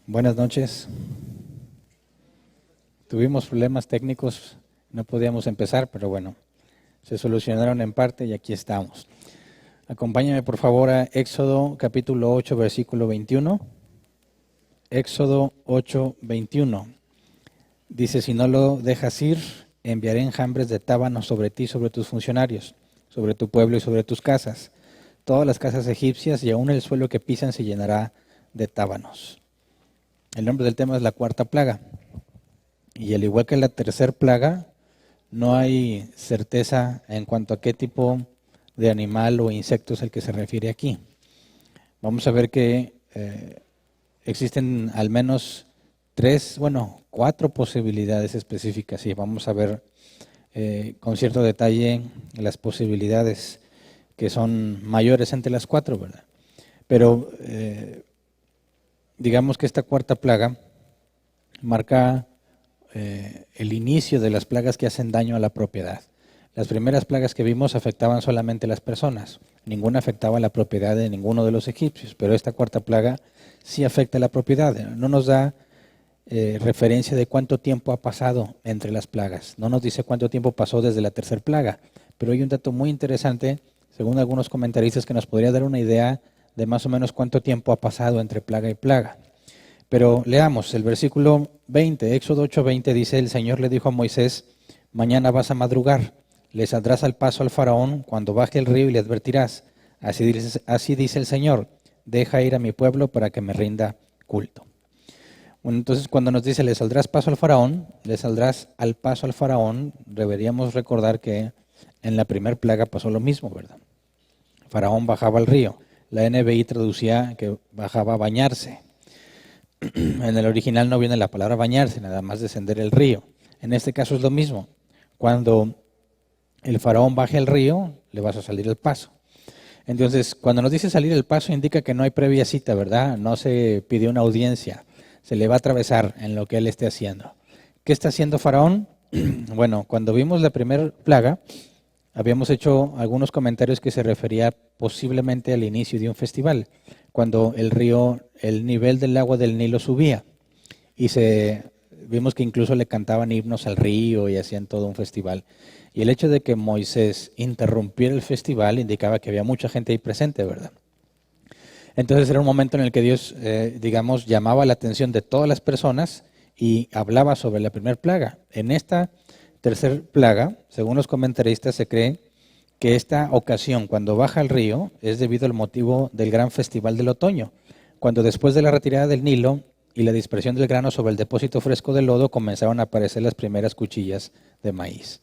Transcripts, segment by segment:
Buenas noches. Tuvimos problemas técnicos, no podíamos empezar, pero bueno, se solucionaron en parte y aquí estamos. Acompáñame por favor a Éxodo capítulo 8, versículo 21. Éxodo 8, 21. Dice, si no lo dejas ir, enviaré enjambres de tábano sobre ti, sobre tus funcionarios, sobre tu pueblo y sobre tus casas. Todas las casas egipcias y aún el suelo que pisan se llenará de tábanos. El nombre del tema es la cuarta plaga. Y al igual que la tercera plaga, no hay certeza en cuanto a qué tipo de animal o insecto es el que se refiere aquí. Vamos a ver que existen al menos cuatro posibilidades específicas y vamos a ver con cierto detalle las posibilidades que son mayores entre las cuatro, ¿verdad? Pero digamos que esta cuarta plaga marca el inicio de las plagas que hacen daño a la propiedad. Las primeras plagas que vimos afectaban solamente a las personas, ninguna afectaba a la propiedad de ninguno de los egipcios, pero esta cuarta plaga sí afecta a la propiedad. No nos da referencia de cuánto tiempo ha pasado entre las plagas, no nos dice cuánto tiempo pasó desde la tercera plaga, pero hay un dato muy interesante, según algunos comentaristas, que nos podría dar una idea de más o menos cuánto tiempo ha pasado entre plaga y plaga. Pero leamos el versículo 20, Éxodo 8:20 dice, el Señor le dijo a Moisés, mañana vas a madrugar, le saldrás al paso al faraón, cuando baje el río y le advertirás, así dice el Señor, deja ir a mi pueblo para que me rinda culto. Bueno, entonces cuando nos dice, le saldrás al paso al faraón, deberíamos recordar que en la primera plaga pasó lo mismo, ¿verdad? El faraón bajaba al río, la NBI traducía que bajaba a bañarse. En el original no viene la palabra bañarse, nada más descender el río. En este caso es lo mismo. Cuando el faraón baje al río, le vas a salir al paso. Entonces, cuando nos dice salir al paso, indica que no hay previa cita, ¿verdad? No se pidió una audiencia. Se le va a atravesar en lo que él esté haciendo. ¿Qué está haciendo faraón? Bueno, cuando vimos la primera plaga, habíamos hecho algunos comentarios que se refería posiblemente al inicio de un festival, cuando el nivel del agua del Nilo subía y vimos que incluso le cantaban himnos al río y hacían todo un festival. Y el hecho de que Moisés interrumpiera el festival indicaba que había mucha gente ahí presente, ¿verdad? Entonces era un momento en el que Dios, llamaba la atención de todas las personas y hablaba sobre la primera plaga. En esta tercera plaga, según los comentaristas, se cree que esta ocasión, cuando baja el río, es debido al motivo del gran festival del otoño, cuando después de la retirada del Nilo y la dispersión del grano sobre el depósito fresco de lodo, comenzaron a aparecer las primeras cuchillas de maíz.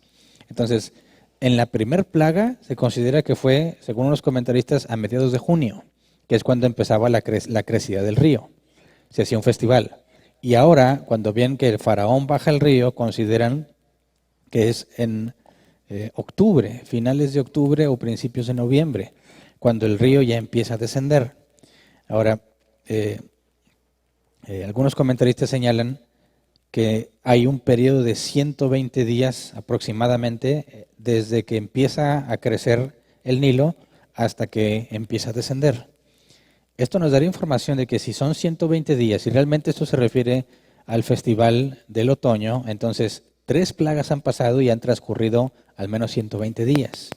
Entonces, en la primera plaga se considera que fue, según los comentaristas, a mediados de junio, que es cuando empezaba la crecida del río. Se hacía un festival. Y ahora, cuando ven que el faraón baja el río, consideran que es en octubre, finales de octubre o principios de noviembre, cuando el río ya empieza a descender. Ahora, algunos comentaristas señalan que hay un periodo de 120 días aproximadamente desde que empieza a crecer el Nilo hasta que empieza a descender. Esto nos daría información de que si son 120 días y realmente esto se refiere al festival del otoño, entonces 3 plagas han pasado y han transcurrido al menos 120 días.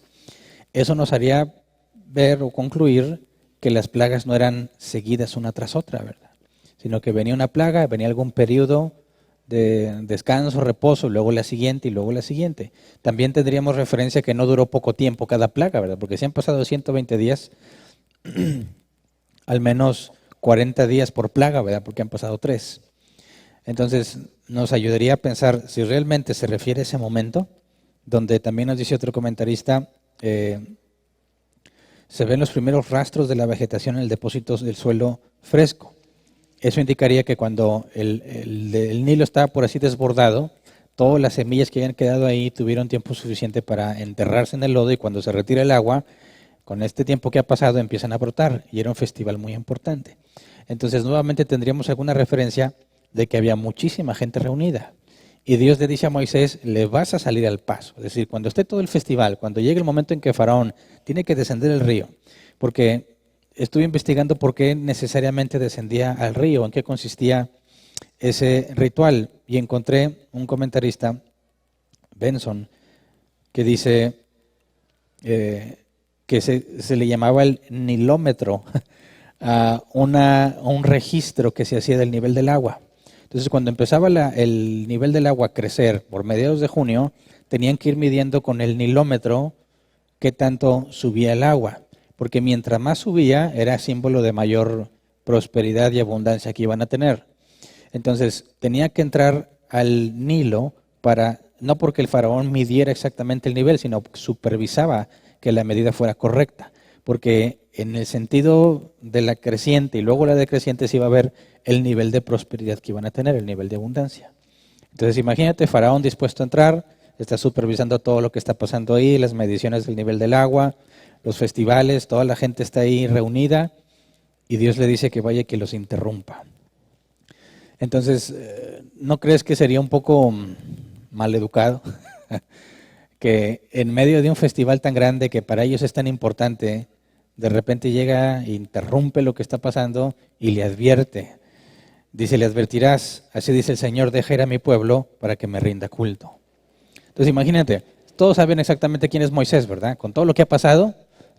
Eso nos haría ver o concluir que las plagas no eran seguidas una tras otra, ¿verdad? Sino que venía una plaga, venía algún periodo de descanso, reposo, luego la siguiente y luego la siguiente. También tendríamos referencia que no duró poco tiempo cada plaga, ¿verdad? Porque si han pasado 120 días, al menos 40 días por plaga, ¿verdad? Porque han pasado 3. Entonces, nos ayudaría a pensar si realmente se refiere a ese momento, donde también nos dice otro comentarista, se ven los primeros rastros de la vegetación en el depósito del suelo fresco. Eso indicaría que cuando el Nilo estaba por así desbordado, todas las semillas que habían quedado ahí tuvieron tiempo suficiente para enterrarse en el lodo y cuando se retira el agua, con este tiempo que ha pasado empiezan a brotar y era un festival muy importante. Entonces nuevamente tendríamos alguna referencia de que había muchísima gente reunida. Y Dios le dice a Moisés, le vas a salir al paso. Es decir, cuando esté todo el festival, cuando llegue el momento en que Faraón tiene que descender el río, porque estuve investigando por qué necesariamente descendía al río, en qué consistía ese ritual, y encontré un comentarista, Benson, que dice que se le llamaba el nilómetro a un registro que se hacía del nivel del agua. Entonces, cuando empezaba el nivel del agua a crecer por mediados de junio, tenían que ir midiendo con el nilómetro qué tanto subía el agua, porque mientras más subía era símbolo de mayor prosperidad y abundancia que iban a tener. Entonces, tenía que entrar al Nilo para, no porque el faraón midiera exactamente el nivel, sino supervisaba que la medida fuera correcta, porque en el sentido de la creciente y luego la decreciente se iba a ver el nivel de prosperidad que iban a tener, el nivel de abundancia. Entonces, imagínate, faraón dispuesto a entrar, está supervisando todo lo que está pasando ahí, las mediciones del nivel del agua, los festivales, toda la gente está ahí reunida, y Dios le dice que vaya y que los interrumpa. Entonces, ¿no crees que sería un poco maleducado que en medio de un festival tan grande que para ellos es tan importante, de repente llega e interrumpe lo que está pasando y le advierte? Dice, le advertirás, así dice el Señor, deja ir a mi pueblo para que me rinda culto. Entonces imagínate, todos saben exactamente quién es Moisés, ¿verdad? Con todo lo que ha pasado,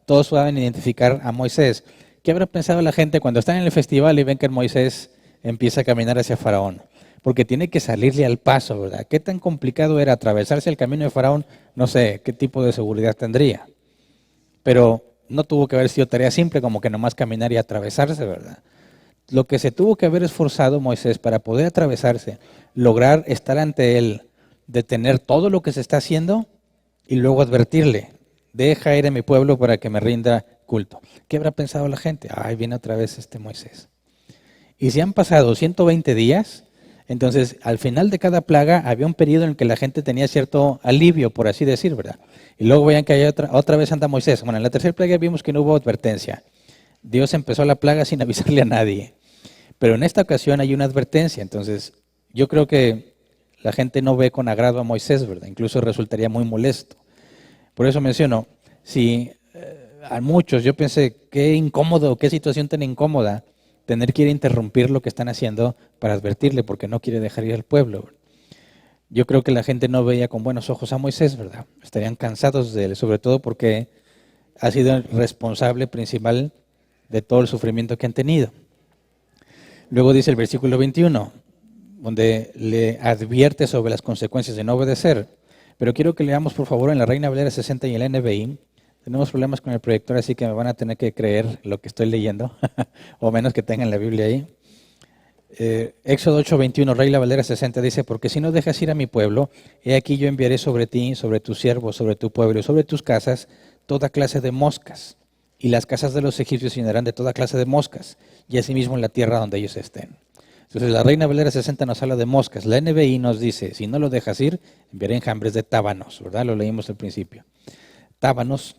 todos saben identificar a Moisés. ¿Qué habrá pensado la gente cuando están en el festival y ven que Moisés empieza a caminar hacia Faraón? Porque tiene que salirle al paso, ¿verdad? ¿Qué tan complicado era atravesarse el camino de Faraón? No sé qué tipo de seguridad tendría. Pero no tuvo que haber sido tarea simple como que nomás caminar y atravesarse, ¿verdad? Lo que se tuvo que haber esforzado Moisés para poder atravesarse, lograr estar ante él, detener todo lo que se está haciendo y luego advertirle, deja ir a mi pueblo para que me rinda culto. ¿Qué habrá pensado la gente? Ay, viene otra vez este Moisés. Y si han pasado 120 días, entonces al final de cada plaga había un periodo en el que la gente tenía cierto alivio, por así decir, ¿verdad? Y luego veían que otra vez anda Moisés. Bueno, en la tercera plaga vimos que no hubo advertencia. Dios empezó la plaga sin avisarle a nadie. Pero en esta ocasión hay una advertencia. Entonces, yo creo que la gente no ve con agrado a Moisés, ¿verdad? Incluso resultaría muy molesto. Por eso menciono, si a muchos yo pensé, qué incómodo, qué situación tan incómoda tener que ir a interrumpir lo que están haciendo para advertirle porque no quiere dejar ir al pueblo. Yo creo que la gente no veía con buenos ojos a Moisés, ¿verdad? Estarían cansados de él, sobre todo porque ha sido el responsable principal de todo el sufrimiento que han tenido. Luego dice el versículo 21, donde le advierte sobre las consecuencias de no obedecer. Pero quiero que leamos, por favor, en la Reina Valera 60 y en la NBI. Tenemos problemas con el proyector, así que me van a tener que creer lo que estoy leyendo, o menos que tengan la Biblia ahí. Éxodo 8:21, Reina Valera 60 dice, porque si no dejas ir a mi pueblo, he aquí yo enviaré sobre ti, sobre tus siervos, sobre tu pueblo y sobre tus casas, toda clase de moscas. Y las casas de los egipcios se llenarán de toda clase de moscas, y asimismo en la tierra donde ellos estén. Entonces la Reina Valera 60 nos habla de moscas. La NBI nos dice, si no lo dejas ir, enviaré enjambres de tábanos, ¿verdad? Lo leímos al principio. Tábanos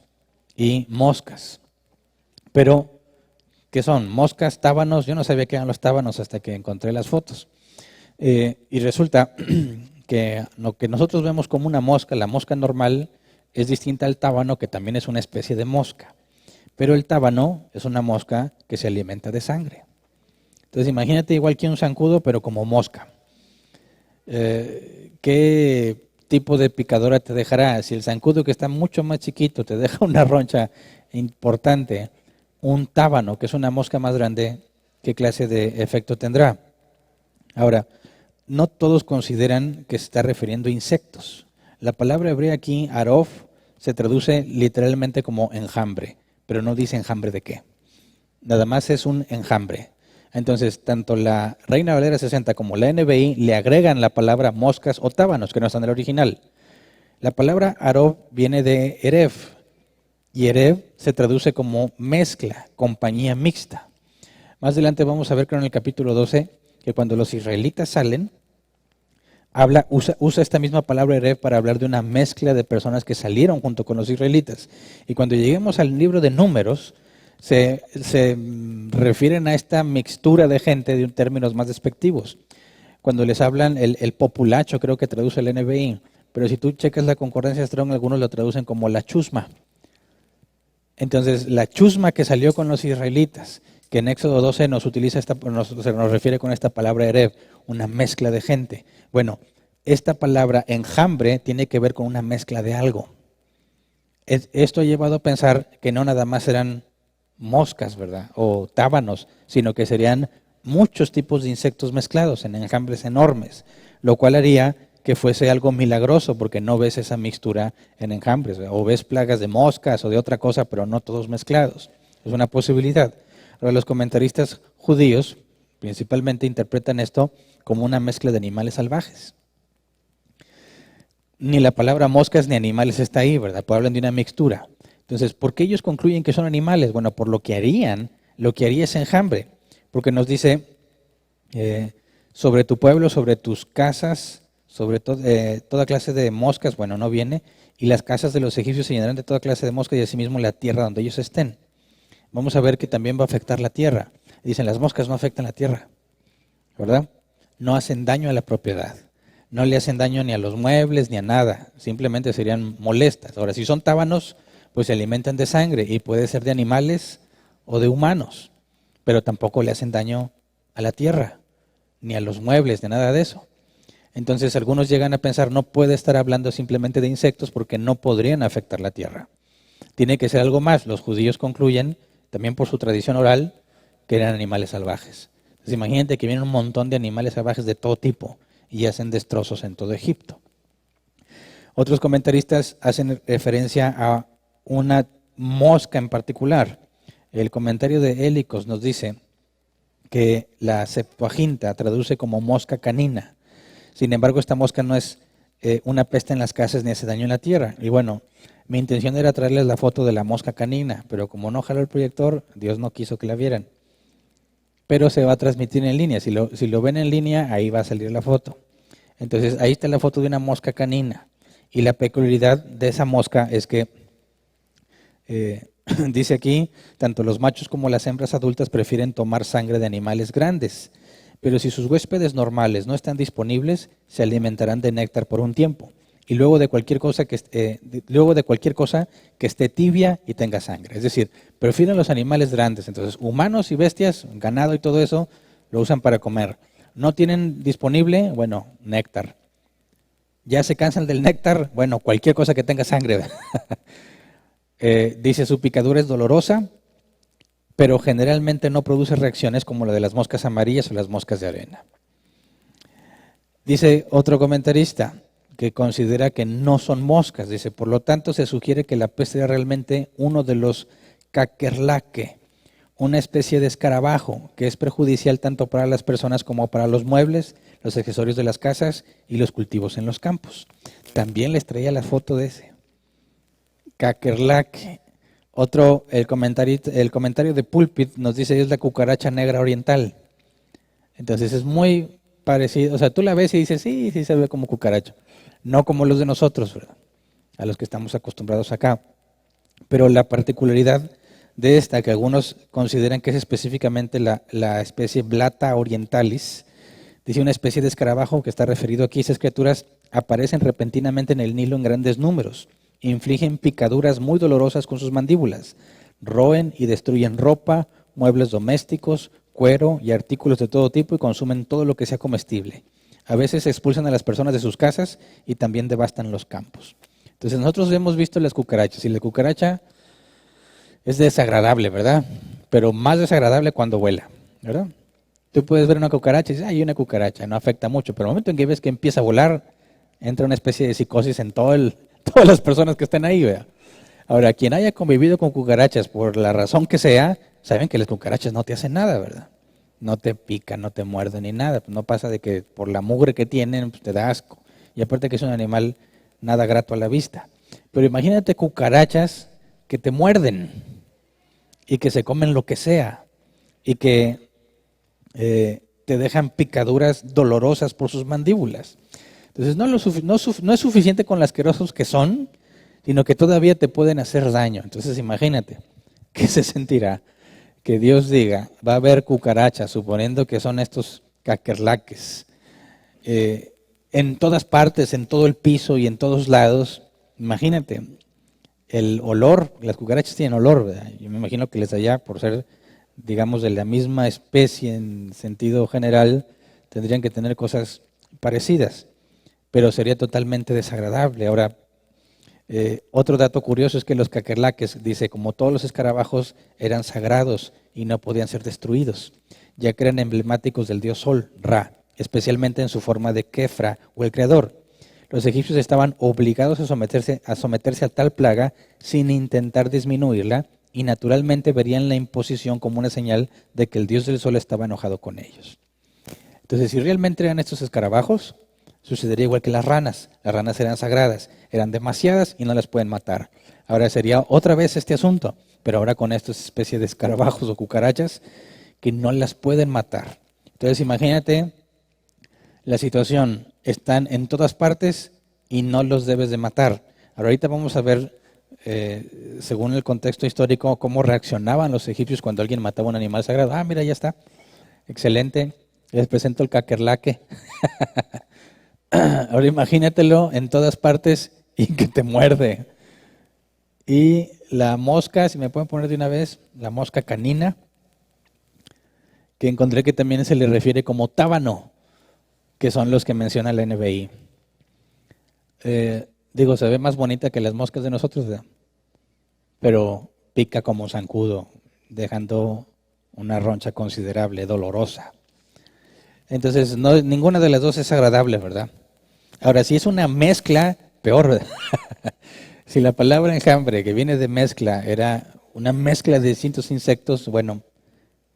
y moscas. Pero, ¿qué son? Moscas, tábanos. Yo no sabía qué eran los tábanos hasta que encontré las fotos. Y resulta que lo que nosotros vemos como una mosca, la mosca normal, es distinta al tábano, que también es una especie de mosca. Pero el tábano es una mosca que se alimenta de sangre. Entonces imagínate igual que un zancudo, pero como mosca. ¿Qué tipo de picadora te dejará? Si el zancudo, que está mucho más chiquito, te deja una roncha importante, un tábano, que es una mosca más grande, ¿qué clase de efecto tendrá? Ahora, no todos consideran que se está refiriendo a insectos. La palabra hebrea aquí, arov, se traduce literalmente como enjambre, pero no dice enjambre de qué. Nada más es un enjambre. Entonces, tanto la Reina Valera 60 como la NBI le agregan la palabra moscas o tábanos, que no están en el original. La palabra arov viene de erev, y erev se traduce como mezcla, compañía mixta. Más adelante vamos a ver, creo en el capítulo 12, que cuando los israelitas salen, usa esta misma palabra erev para hablar de una mezcla de personas que salieron junto con los israelitas. Y cuando lleguemos al libro de Números, se refieren a esta mixtura de gente de términos más despectivos. Cuando les hablan el populacho, creo que traduce el NBI, pero si tú checas la concordancia Strong, algunos lo traducen como la chusma. Entonces, la chusma que salió con los israelitas, que en Éxodo 12 nos nos refiere con esta palabra ereb, una mezcla de gente. Bueno, esta palabra enjambre tiene que ver con una mezcla de algo. Esto ha llevado a pensar que no nada más eran moscas, ¿verdad? O tábanos, sino que serían muchos tipos de insectos mezclados en enjambres enormes, lo cual haría que fuese algo milagroso, porque no ves esa mixtura en enjambres, ¿verdad? O ves plagas de moscas o de otra cosa, pero no todos mezclados. Es una posibilidad. Ahora, los comentaristas judíos principalmente interpretan esto como una mezcla de animales salvajes. Ni la palabra moscas ni animales está ahí, ¿verdad? Pues hablan de una mixtura. Entonces, ¿por qué ellos concluyen que son animales? Bueno, por lo que haría es enjambre. Porque nos dice, sobre tu pueblo, sobre tus casas, sobre toda clase de moscas, bueno, no viene, y las casas de los egipcios se llenarán de toda clase de moscas y asimismo la tierra donde ellos estén. Vamos a ver que también va a afectar la tierra. Dicen, las moscas no afectan la tierra, ¿verdad? No hacen daño a la propiedad. No le hacen daño ni a los muebles ni a nada, simplemente serían molestas. Ahora, si son tábanos, pues se alimentan de sangre y puede ser de animales o de humanos, pero tampoco le hacen daño a la tierra, ni a los muebles, ni nada de eso. Entonces algunos llegan a pensar, no puede estar hablando simplemente de insectos porque no podrían afectar la tierra. Tiene que ser algo más. Los judíos concluyen, también por su tradición oral, que eran animales salvajes. Entonces imagínate que vienen un montón de animales salvajes de todo tipo y hacen destrozos en todo Egipto. Otros comentaristas hacen referencia a una mosca en particular. El comentario de Hélicos nos dice que la Septuaginta traduce como mosca canina. Sin embargo, esta mosca no es una peste en las casas ni hace daño en la tierra. Y bueno, mi intención era traerles la foto de la mosca canina, pero como no jaló el proyector, Dios no quiso que la vieran. Pero se va a transmitir en línea. Si lo ven en línea, ahí va a salir la foto. Entonces, ahí está la foto de una mosca canina. Y la peculiaridad de esa mosca es que, dice aquí, tanto los machos como las hembras adultas prefieren tomar sangre de animales grandes. Pero si sus huéspedes normales no están disponibles, se alimentarán de néctar por un tiempo. Y luego de cualquier cosa que esté tibia y tenga sangre. Es decir, prefieren los animales grandes. Entonces, humanos y bestias, ganado y todo eso, lo usan para comer. No tienen disponible, bueno, néctar. Ya se cansan del néctar, bueno, cualquier cosa que tenga sangre. Dice, su picadura es dolorosa, pero generalmente no produce reacciones como la de las moscas amarillas o las moscas de arena. Dice otro comentarista que considera que no son moscas. Dice, por lo tanto, se sugiere que la peste era realmente uno de los caquerlaque, una especie de escarabajo que es perjudicial tanto para las personas como para los muebles, los accesorios de las casas y los cultivos en los campos. También les traía la foto de ese caquerlaque. El comentario de Pulpit nos dice es la cucaracha negra oriental. Entonces es muy parecido, o sea, tú la ves y dices, sí, sí se ve como cucaracha. No como los de nosotros, ¿verdad? A los que estamos acostumbrados acá. Pero la particularidad de esta, que algunos consideran que es específicamente la especie Blata orientalis, dice una especie de escarabajo que está referido aquí, esas criaturas aparecen repentinamente en el Nilo en grandes números, infligen picaduras muy dolorosas con sus mandíbulas, roen y destruyen ropa, muebles domésticos, cuero y artículos de todo tipo y consumen todo lo que sea comestible. A veces expulsan a las personas de sus casas y también devastan los campos. Entonces nosotros hemos visto las cucarachas y la cucaracha es desagradable, ¿verdad? Pero más desagradable cuando vuela, ¿verdad? Tú puedes ver una cucaracha y dices, hay una cucaracha, no afecta mucho, pero el momento en que ves que empieza a volar, entra una especie de psicosis en todas las personas que están ahí, ¿verdad? Ahora, quien haya convivido con cucarachas por la razón que sea, saben que las cucarachas no te hacen nada, ¿verdad? No te pican, no te muerden ni nada. No pasa de que por la mugre que tienen pues te da asco. Y aparte que es un animal nada grato a la vista. Pero imagínate cucarachas que te muerden y que se comen lo que sea y que te dejan picaduras dolorosas por sus mandíbulas. Entonces no es suficiente con las asquerosos que son, sino que todavía te pueden hacer daño. Entonces imagínate, ¿qué se sentirá? Que Dios diga, va a haber cucarachas, suponiendo que son estos caquerlaques, en todas partes, en todo el piso y en todos lados. Imagínate, el olor, las cucarachas tienen olor, ¿verdad? Yo me imagino que les allá, por ser, digamos, de la misma especie en sentido general, tendrían que tener cosas parecidas, pero sería totalmente desagradable. Ahora, otro dato curioso es que los caquerlaques, dice, como todos los escarabajos, eran sagrados y no podían ser destruidos, ya que eran emblemáticos del dios Sol, Ra, especialmente en su forma de Kefra o el creador. Los egipcios estaban obligados a someterse a tal plaga sin intentar disminuirla y naturalmente verían la imposición como una señal de que el dios del sol estaba enojado con ellos. Entonces, si realmente eran estos escarabajos, sucedería igual que las ranas. Las ranas eran sagradas, eran demasiadas y no las pueden matar. Ahora sería otra vez este asunto, pero ahora con estas especies de escarabajos o cucarachas que no las pueden matar. Entonces, imagínate la situación. Están en todas partes y no los debes de matar. Ahorita vamos a ver, según el contexto histórico, cómo reaccionaban los egipcios cuando alguien mataba un animal sagrado. Ah, mira, ya está. Excelente. Les presento el caquerlaque. Ahora imagínatelo en todas partes y que te muerde. Y la mosca, si me pueden poner de una vez, la mosca canina, que encontré que también se le refiere como tábano, que son los que menciona la NBI. Digo, se ve más bonita que las moscas de nosotros, ¿verdad? Pero pica como zancudo, dejando una roncha considerable, dolorosa. Entonces, no, ninguna de las dos es agradable, ¿verdad? Ahora, si es una mezcla, peor, ¿verdad? Si la palabra enjambre, que viene de mezcla, era una mezcla de distintos insectos, bueno,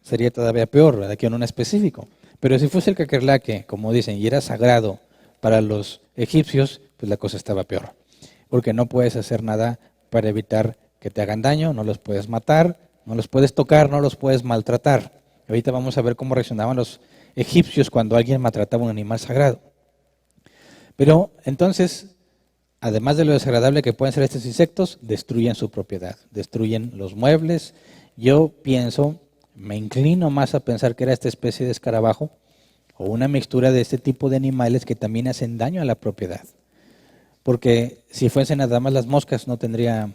sería todavía peor, ¿verdad? Que en un específico. Pero si fuese el caquerlaque, como dicen, y era sagrado para los egipcios, pues la cosa estaba peor. Porque no puedes hacer nada para evitar que te hagan daño, no los puedes matar, no los puedes tocar, no los puedes maltratar. Ahorita vamos a ver cómo reaccionaban los egipcios cuando alguien maltrataba a un animal sagrado. Pero entonces, además de lo desagradable que pueden ser estos insectos, destruyen su propiedad, destruyen los muebles. Yo pienso, me inclino más a pensar que era esta especie de escarabajo o una mixtura de este tipo de animales que también hacen daño a la propiedad. Porque si fuesen nada más las moscas, no tendríamos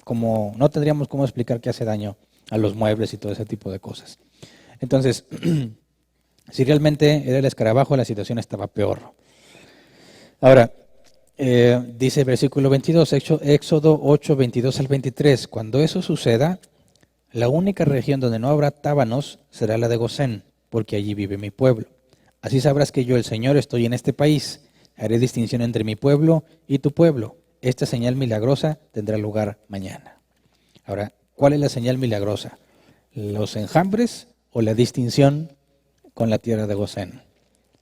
cómo explicar que hace daño a los muebles y todo ese tipo de cosas. Entonces, si realmente era el escarabajo, la situación estaba peor. Ahora, dice el versículo 22, Éxodo 8, 22 al 23, cuando eso suceda, la única región donde no habrá tábanos será la de Gosén, porque allí vive mi pueblo. Así sabrás que yo, el Señor, estoy en este país. Haré distinción entre mi pueblo y tu pueblo. Esta señal milagrosa tendrá lugar mañana. Ahora, ¿cuál es la señal milagrosa? ¿Los enjambres o la distinción con la tierra de Gosén?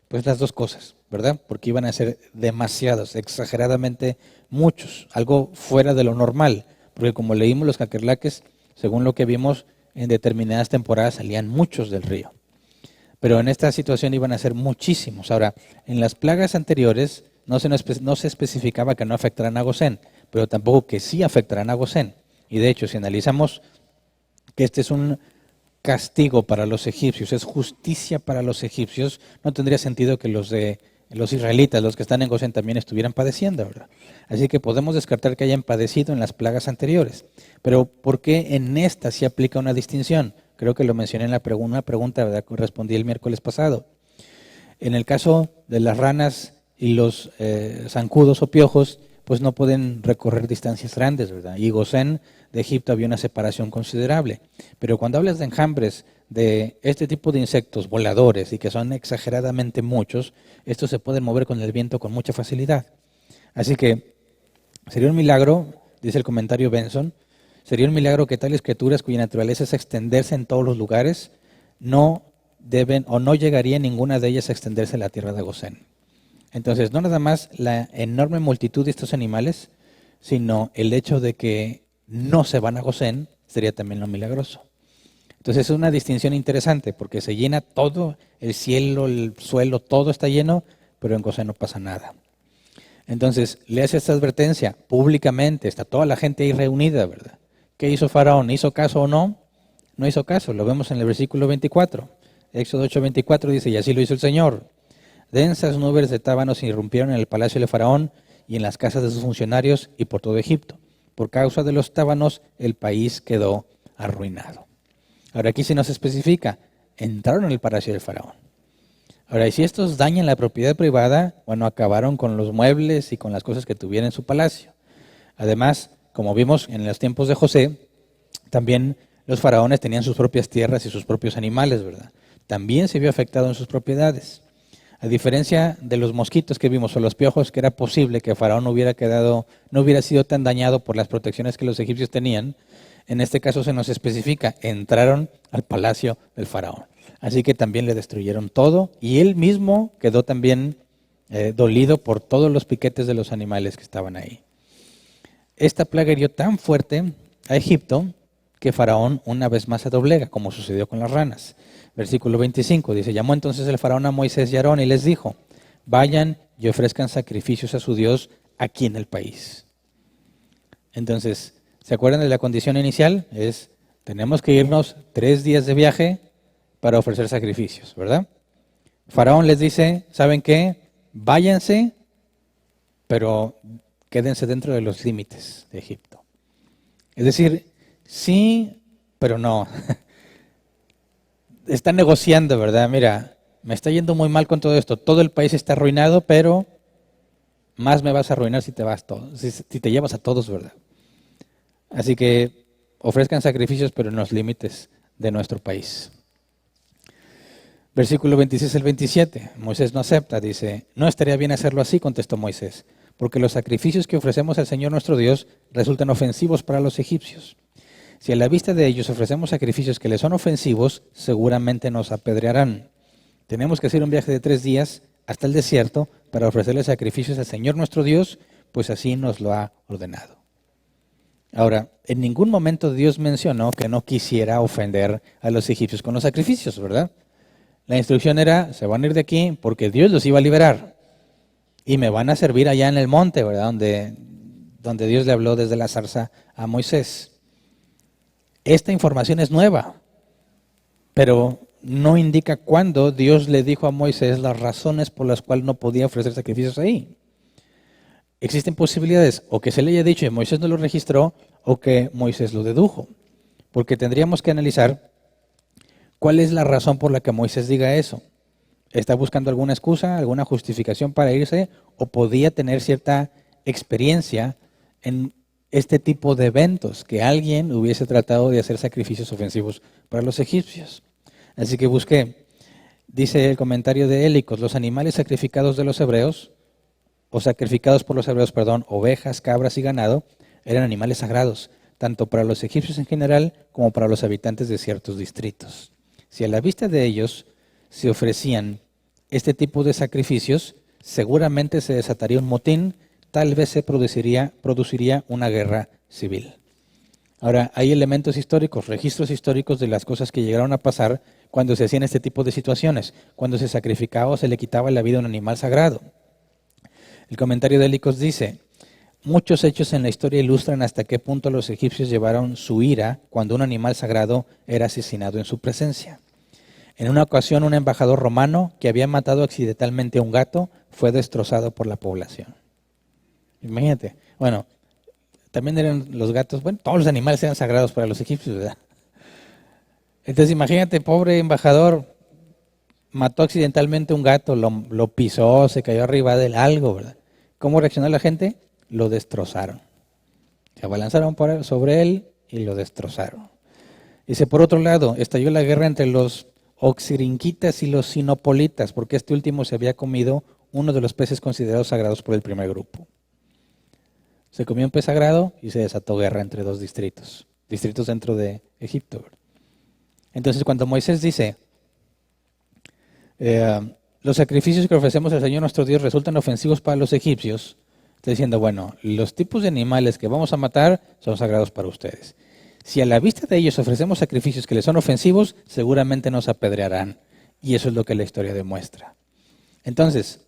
Pues las dos cosas, ¿verdad? Porque iban a ser demasiados, exageradamente muchos, algo fuera de lo normal. Porque como leímos los caquerlaques, según lo que vimos, en determinadas temporadas salían muchos del río. Pero en esta situación iban a ser muchísimos. Ahora, en las plagas anteriores no se especificaba que no afectaran a Gosén, pero tampoco que sí afectaran a Gosén. Y de hecho, si analizamos que este es un castigo para los egipcios, es justicia para los egipcios, no tendría sentido que los israelitas, los que están en Gosén, también estuvieran padeciendo, ¿verdad? Así que podemos descartar que hayan padecido en las plagas anteriores. Pero ¿por qué en esta sí aplica una distinción? Creo que lo mencioné en una pregunta, ¿verdad?, que respondí el miércoles pasado. En el caso de las ranas y los zancudos o piojos, pues no pueden recorrer distancias grandes, ¿verdad? Y Gosén de Egipto había una separación considerable. Pero cuando hablas de enjambres, de este tipo de insectos voladores y que son exageradamente muchos, estos se pueden mover con el viento con mucha facilidad. Así que sería un milagro, dice el comentario Benson, sería un milagro que tales criaturas cuya naturaleza es extenderse en todos los lugares, no deben o no llegaría ninguna de ellas a extenderse a la tierra de Gosén. Entonces, no nada más la enorme multitud de estos animales, sino el hecho de que no se van a Gosén sería también lo milagroso. Entonces es una distinción interesante porque se llena todo, el cielo, el suelo, todo está lleno, pero en Gosén no pasa nada. Entonces le hace esta advertencia públicamente, está toda la gente ahí reunida, ¿verdad? ¿Qué hizo Faraón? ¿Hizo caso o no? No hizo caso, lo vemos en el versículo 24. Éxodo 8:24 dice, y así lo hizo el Señor. Densas nubes de tábanos irrumpieron en el palacio de Faraón y en las casas de sus funcionarios y por todo Egipto. Por causa de los tábanos, el país quedó arruinado. Ahora aquí se nos especifica, entraron en el palacio del faraón. Ahora, y si estos dañan la propiedad privada, bueno, acabaron con los muebles y con las cosas que tuviera en su palacio. Además, como vimos en los tiempos de José, también los faraones tenían sus propias tierras y sus propios animales, ¿verdad? También se vio afectado en sus propiedades. A diferencia de los mosquitos que vimos o los piojos, que era posible que Faraón no hubiera sido tan dañado por las protecciones que los egipcios tenían, en este caso se nos especifica, entraron al palacio del Faraón. Así que también le destruyeron todo y él mismo quedó también dolido por todos los piquetes de los animales que estaban ahí. Esta plaga hirió tan fuerte a Egipto que Faraón una vez más se doblega, como sucedió con las ranas. Versículo 25 dice, llamó entonces el faraón a Moisés y a Aarón y les dijo, vayan y ofrezcan sacrificios a su Dios aquí en el país. Entonces, ¿se acuerdan de la condición inicial? Tenemos que irnos 3 días de viaje para ofrecer sacrificios, ¿verdad? Faraón les dice, ¿saben qué? Váyanse, pero quédense dentro de los límites de Egipto. Es decir, sí, pero no. Está negociando, ¿verdad? Mira, me está yendo muy mal con todo esto. Todo el país está arruinado, pero más me vas a arruinar si te vas todos, si te llevas a todos, ¿verdad? Así que ofrezcan sacrificios, pero en los límites de nuestro país. Versículo 26 al 27. Moisés no acepta, dice, no estaría bien hacerlo así, contestó Moisés, porque los sacrificios que ofrecemos al Señor nuestro Dios resultan ofensivos para los egipcios. Si a la vista de ellos ofrecemos sacrificios que les son ofensivos, seguramente nos apedrearán. Tenemos que hacer un viaje de 3 días hasta el desierto para ofrecerle sacrificios al Señor nuestro Dios, pues así nos lo ha ordenado. Ahora, en ningún momento Dios mencionó que no quisiera ofender a los egipcios con los sacrificios, ¿verdad? La instrucción era, se van a ir de aquí porque Dios los iba a liberar y me van a servir allá en el monte, ¿verdad? Donde Dios le habló desde la zarza a Moisés. Esta información es nueva, pero no indica cuándo Dios le dijo a Moisés las razones por las cuales no podía ofrecer sacrificios ahí. Existen posibilidades, o que se le haya dicho y Moisés no lo registró, o que Moisés lo dedujo, porque tendríamos que analizar cuál es la razón por la que Moisés diga eso. ¿Está buscando alguna excusa, alguna justificación para irse, o podía tener cierta experiencia en este tipo de eventos, que alguien hubiese tratado de hacer sacrificios ofensivos para los egipcios? Así que busqué, dice el comentario de Hélicos, los animales sacrificados de los hebreos, o sacrificados por los hebreos, ovejas, cabras y ganado, eran animales sagrados, tanto para los egipcios en general como para los habitantes de ciertos distritos. Si a la vista de ellos se ofrecían este tipo de sacrificios, seguramente se desataría un motín, tal vez se produciría una guerra civil. Ahora, hay elementos históricos, registros históricos de las cosas que llegaron a pasar cuando se hacían este tipo de situaciones, cuando se sacrificaba o se le quitaba la vida a un animal sagrado. El comentario de Hélicos dice, muchos hechos en la historia ilustran hasta qué punto los egipcios llevaron su ira cuando un animal sagrado era asesinado en su presencia. En una ocasión, un embajador romano que había matado accidentalmente a un gato fue destrozado por la población. Imagínate, bueno, también eran los gatos, bueno, todos los animales eran sagrados para los egipcios, ¿verdad? Entonces imagínate, pobre embajador, mató accidentalmente un gato, lo pisó, se cayó arriba de él, algo, ¿verdad? ¿Cómo reaccionó la gente? Lo destrozaron. Se abalanzaron sobre él y lo destrozaron. Dice, por otro lado, estalló la guerra entre los oxirinquitas y los sinopolitas, porque este último se había comido uno de los peces considerados sagrados por el primer grupo. Se comió un pez sagrado y se desató guerra entre 2 distritos dentro de Egipto. Entonces, cuando Moisés dice, los sacrificios que ofrecemos al Señor nuestro Dios resultan ofensivos para los egipcios, está diciendo, bueno, los tipos de animales que vamos a matar son sagrados para ustedes. Si a la vista de ellos ofrecemos sacrificios que les son ofensivos, seguramente nos apedrearán. Y eso es lo que la historia demuestra. Entonces,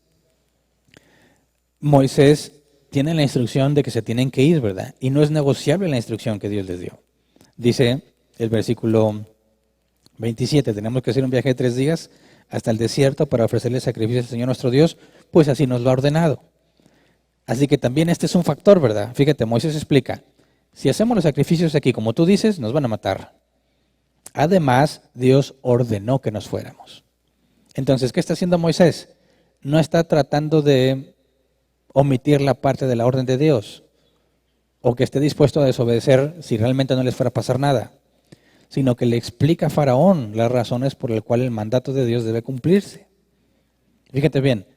Moisés tiene la instrucción de que se tienen que ir, ¿verdad? Y no es negociable la instrucción que Dios les dio. Dice el versículo 27, tenemos que hacer un viaje de 3 días hasta el desierto para ofrecerle sacrificios al Señor nuestro Dios, pues así nos lo ha ordenado. Así que también este es un factor, ¿verdad? Fíjate, Moisés explica, Si hacemos los sacrificios aquí, como tú dices, nos van a matar. Además, Dios ordenó que nos fuéramos. Entonces, ¿qué está haciendo Moisés? No está tratando de omitir la parte de la orden de Dios, o que esté dispuesto a desobedecer si realmente no les fuera a pasar nada, sino que le explica a Faraón las razones por las cuales el mandato de Dios debe cumplirse. Fíjate bien,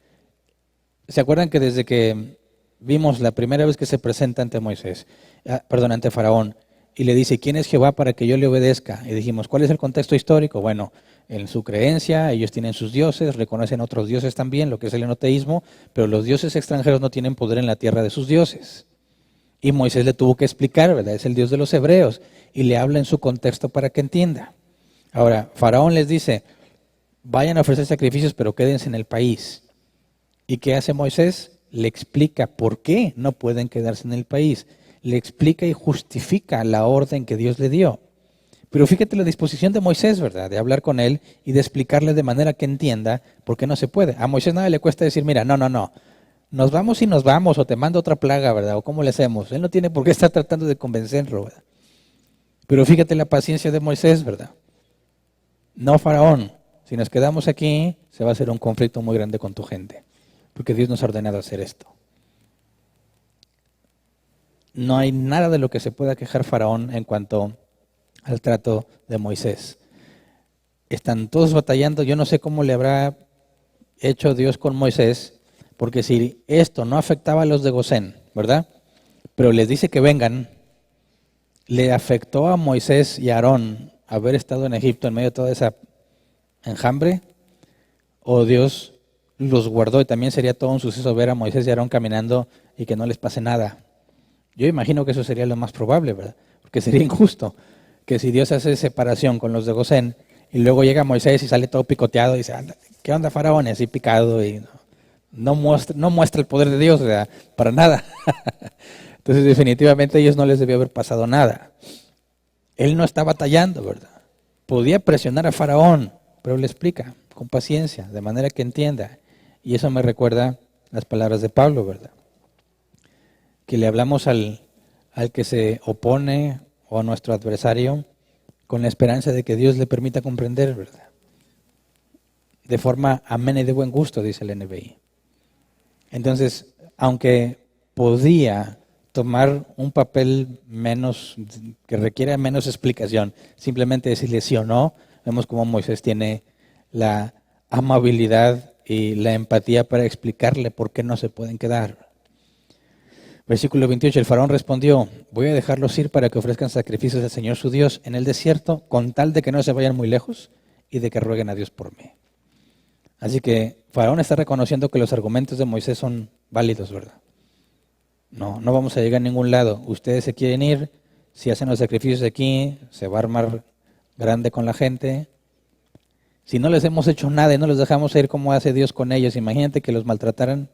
¿se acuerdan que desde que vimos la primera vez que se presenta ante ante Faraón, y le dice, ¿quién es Jehová para que yo le obedezca? Y dijimos, ¿cuál es el contexto histórico? Bueno, en su creencia, ellos tienen sus dioses, reconocen otros dioses también, lo que es el enoteísmo, pero los dioses extranjeros no tienen poder en la tierra de sus dioses. Y Moisés le tuvo que explicar, ¿verdad? Es el Dios de los hebreos, y le habla en su contexto para que entienda. Ahora, Faraón les dice, vayan a ofrecer sacrificios, pero quédense en el país. ¿Y qué hace Moisés? Le explica por qué no pueden quedarse en el país. Le explica y justifica la orden que Dios le dio. Pero fíjate la disposición de Moisés, ¿verdad? De hablar con él y de explicarle de manera que entienda por qué no se puede. A Moisés nada le cuesta decir, mira, no, nos vamos y nos vamos, o te mando otra plaga, ¿verdad? O cómo le hacemos. Él no tiene por qué estar tratando de convencerlo, ¿verdad? Pero fíjate la paciencia de Moisés, ¿verdad? No, Faraón, si nos quedamos aquí, se va a hacer un conflicto muy grande con tu gente, porque Dios nos ha ordenado hacer esto. No hay nada de lo que se pueda quejar Faraón en cuanto al trato de Moisés. Están todos batallando, yo no sé cómo le habrá hecho Dios con Moisés, porque si esto no afectaba a los de Gosén, ¿verdad? Pero les dice que vengan, le afectó a Moisés y a Aarón haber estado en Egipto en medio de toda esa enjambre, o Dios los guardó, y también sería todo un suceso ver a Moisés y a Aarón caminando y que no les pase nada. Yo imagino que eso sería lo más probable, ¿verdad? Porque sería injusto que si Dios hace separación con los de Gosén y luego llega Moisés y sale todo picoteado y dice, ¿qué onda, Faraón? Así picado y no muestra el poder de Dios, ¿verdad? Para nada. Entonces definitivamente a ellos no les debió haber pasado nada. Él no está batallando, ¿verdad? Podía presionar a Faraón, pero le explica con paciencia, de manera que entienda. Y eso me recuerda las palabras de Pablo, ¿verdad? Que le hablamos al que se opone o a nuestro adversario con la esperanza de que Dios le permita comprender, ¿verdad? De forma amena y de buen gusto, dice el NBI. Entonces, aunque podía tomar un papel menos, que requiera menos explicación, simplemente decirle sí o no, vemos cómo Moisés tiene la amabilidad y la empatía para explicarle por qué no se pueden quedar. Versículo 28, el faraón respondió, voy a dejarlos ir para que ofrezcan sacrificios al Señor su Dios en el desierto, con tal de que no se vayan muy lejos y de que rueguen a Dios por mí. Así que Faraón está reconociendo que los argumentos de Moisés son válidos, ¿verdad? No vamos a llegar a ningún lado. Ustedes se quieren ir, si hacen los sacrificios aquí, se va a armar grande con la gente. Si no les hemos hecho nada y no los dejamos ir como hace Dios con ellos, imagínate que los maltrataran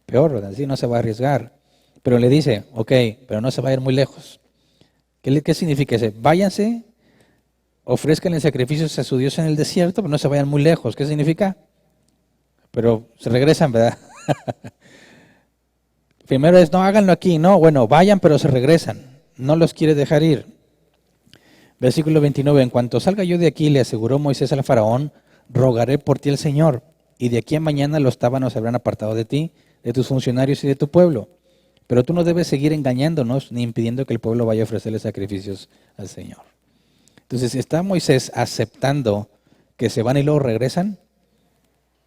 peor, ¿verdad? Así no se va a arriesgar. Pero le dice, ok, pero no se va a ir muy lejos. ¿Qué significa ese? Váyanse, ofrezcanle sacrificios a su Dios en el desierto, pero no se vayan muy lejos. ¿Qué significa? Pero se regresan, ¿verdad? Primero es, no, háganlo aquí. No, bueno, vayan, pero se regresan. No los quiere dejar ir. Versículo 29, en cuanto salga yo de aquí, le aseguró Moisés al faraón, rogaré por ti al Señor, y de aquí a mañana los tábanos se habrán apartado de ti, de tus funcionarios y de tu pueblo. Pero tú no debes seguir engañándonos ni impidiendo que el pueblo vaya a ofrecerle sacrificios al Señor. Entonces, ¿está Moisés aceptando que se van y luego regresan?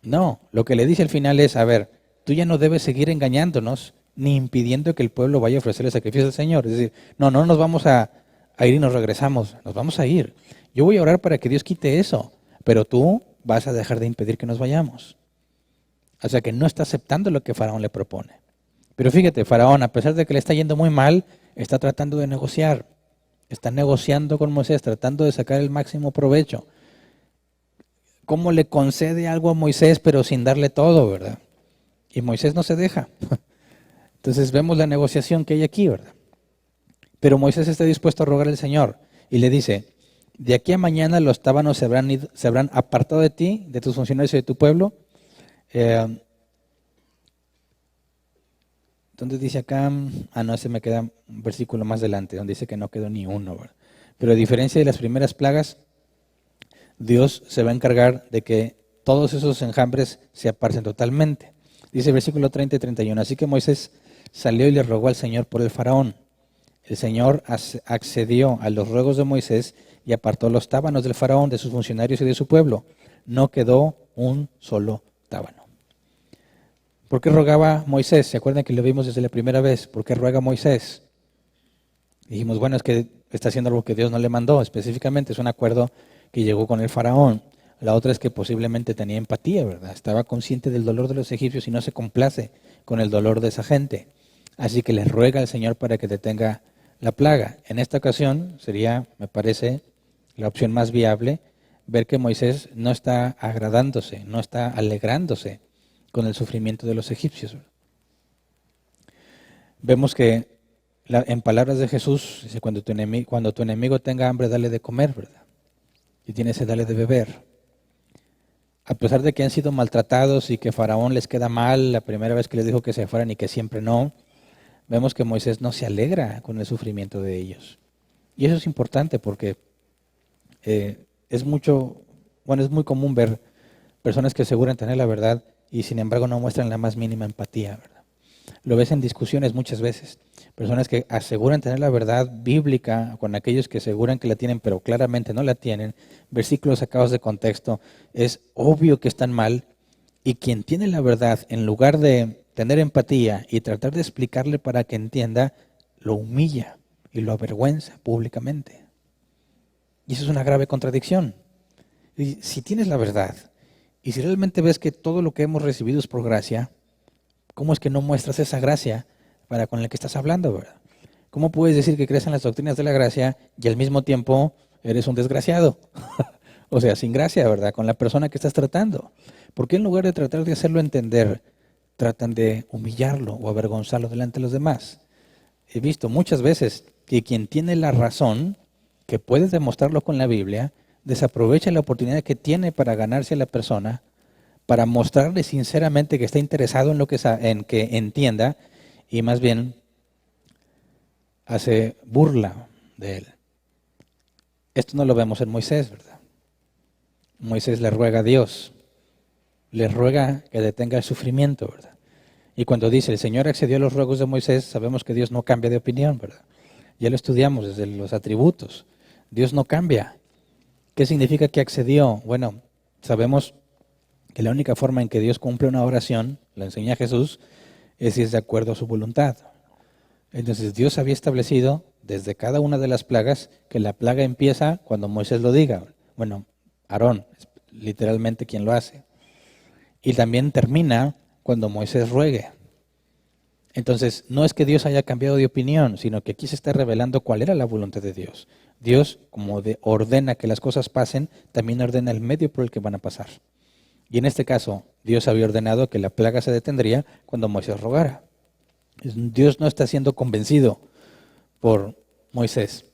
No, lo que le dice al final es, a ver, tú ya no debes seguir engañándonos ni impidiendo que el pueblo vaya a ofrecerle sacrificios al Señor. Es decir, no nos vamos a ir y nos regresamos, nos vamos a ir. Yo voy a orar para que Dios quite eso, pero tú vas a dejar de impedir que nos vayamos. O sea que no está aceptando lo que Faraón le propone. Pero fíjate, Faraón, a pesar de que le está yendo muy mal, está tratando de negociar. Está negociando con Moisés, tratando de sacar el máximo provecho. ¿Cómo le concede algo a Moisés, pero sin darle todo, verdad? Y Moisés no se deja. Entonces vemos la negociación que hay aquí, ¿verdad? Pero Moisés está dispuesto a rogar al Señor y le dice, de aquí a mañana los tábanos se habrán apartado de ti, de tus funcionarios y de tu pueblo. ¿Dónde dice acá? No, ese me queda un versículo más adelante, donde dice que no quedó ni uno, ¿verdad? Pero a diferencia de las primeras plagas, Dios se va a encargar de que todos esos enjambres se aparten totalmente. Dice el versículo 30 y 31, así que Moisés salió y le rogó al Señor por el faraón. El Señor accedió a los ruegos de Moisés y apartó los tábanos del faraón, de sus funcionarios y de su pueblo. No quedó un solo tábano. ¿Por qué rogaba Moisés? ¿Se acuerdan que lo vimos desde la primera vez? ¿Por qué ruega Moisés? Dijimos, bueno, es que está haciendo algo que Dios no le mandó específicamente. Es un acuerdo que llegó con el faraón. La otra es que posiblemente tenía empatía, ¿verdad? Estaba consciente del dolor de los egipcios y no se complace con el dolor de esa gente. Así que le ruega al Señor para que detenga la plaga. En esta ocasión sería, me parece, la opción más viable, ver que Moisés no está agradándose, no está alegrándose con el sufrimiento de los egipcios. Vemos que en palabras de Jesús, dice, cuando tu enemigo tenga hambre, dale de comer, ¿verdad? Y tiene sed, dale de beber. A pesar de que han sido maltratados y que Faraón les queda mal la primera vez que les dijo que se fueran y que siempre no, vemos que Moisés no se alegra con el sufrimiento de ellos. Y eso es importante porque es muy común ver personas que aseguran tener la verdad y sin embargo no muestran la más mínima empatía, ¿verdad? Lo ves en discusiones muchas veces. Personas que aseguran tener la verdad bíblica con aquellos que aseguran que la tienen, pero claramente no la tienen. Versículos sacados de contexto. Es obvio que están mal. Y quien tiene la verdad, en lugar de tener empatía y tratar de explicarle para que entienda, lo humilla y lo avergüenza públicamente. Y eso es una grave contradicción. Y si tienes la verdad, y si realmente ves que todo lo que hemos recibido es por gracia, ¿cómo es que no muestras esa gracia para con el que estás hablando, verdad? ¿Cómo puedes decir que crees en las doctrinas de la gracia y al mismo tiempo eres un desgraciado? O sea, sin gracia, ¿verdad? Con la persona que estás tratando. ¿Por qué en lugar de tratar de hacerlo entender, tratan de humillarlo o avergonzarlo delante de los demás? He visto muchas veces que quien tiene la razón, que puede demostrarlo con la Biblia, desaprovecha la oportunidad que tiene para ganarse a la persona, para mostrarle sinceramente que está interesado en que entienda, y más bien hace burla de él. Esto no lo vemos en Moisés, ¿verdad? Moisés le ruega a Dios, le ruega que detenga el sufrimiento, ¿verdad? Y cuando dice, el Señor accedió a los ruegos de Moisés, sabemos que Dios no cambia de opinión, ¿verdad? Ya lo estudiamos desde los atributos. Dios no cambia. ¿Qué significa que accedió? Bueno, sabemos que la única forma en que Dios cumple una oración, la enseña Jesús, es si es de acuerdo a su voluntad. Entonces Dios había establecido desde cada una de las plagas que la plaga empieza cuando Moisés lo diga. Bueno, Aarón es literalmente quien lo hace. Y también termina cuando Moisés ruegue. Entonces, no es que Dios haya cambiado de opinión, sino que aquí se está revelando cuál era la voluntad de Dios. Dios, como ordena que las cosas pasen, también ordena el medio por el que van a pasar. Y en este caso, Dios había ordenado que la plaga se detendría cuando Moisés rogara. Dios no está siendo convencido por Moisés.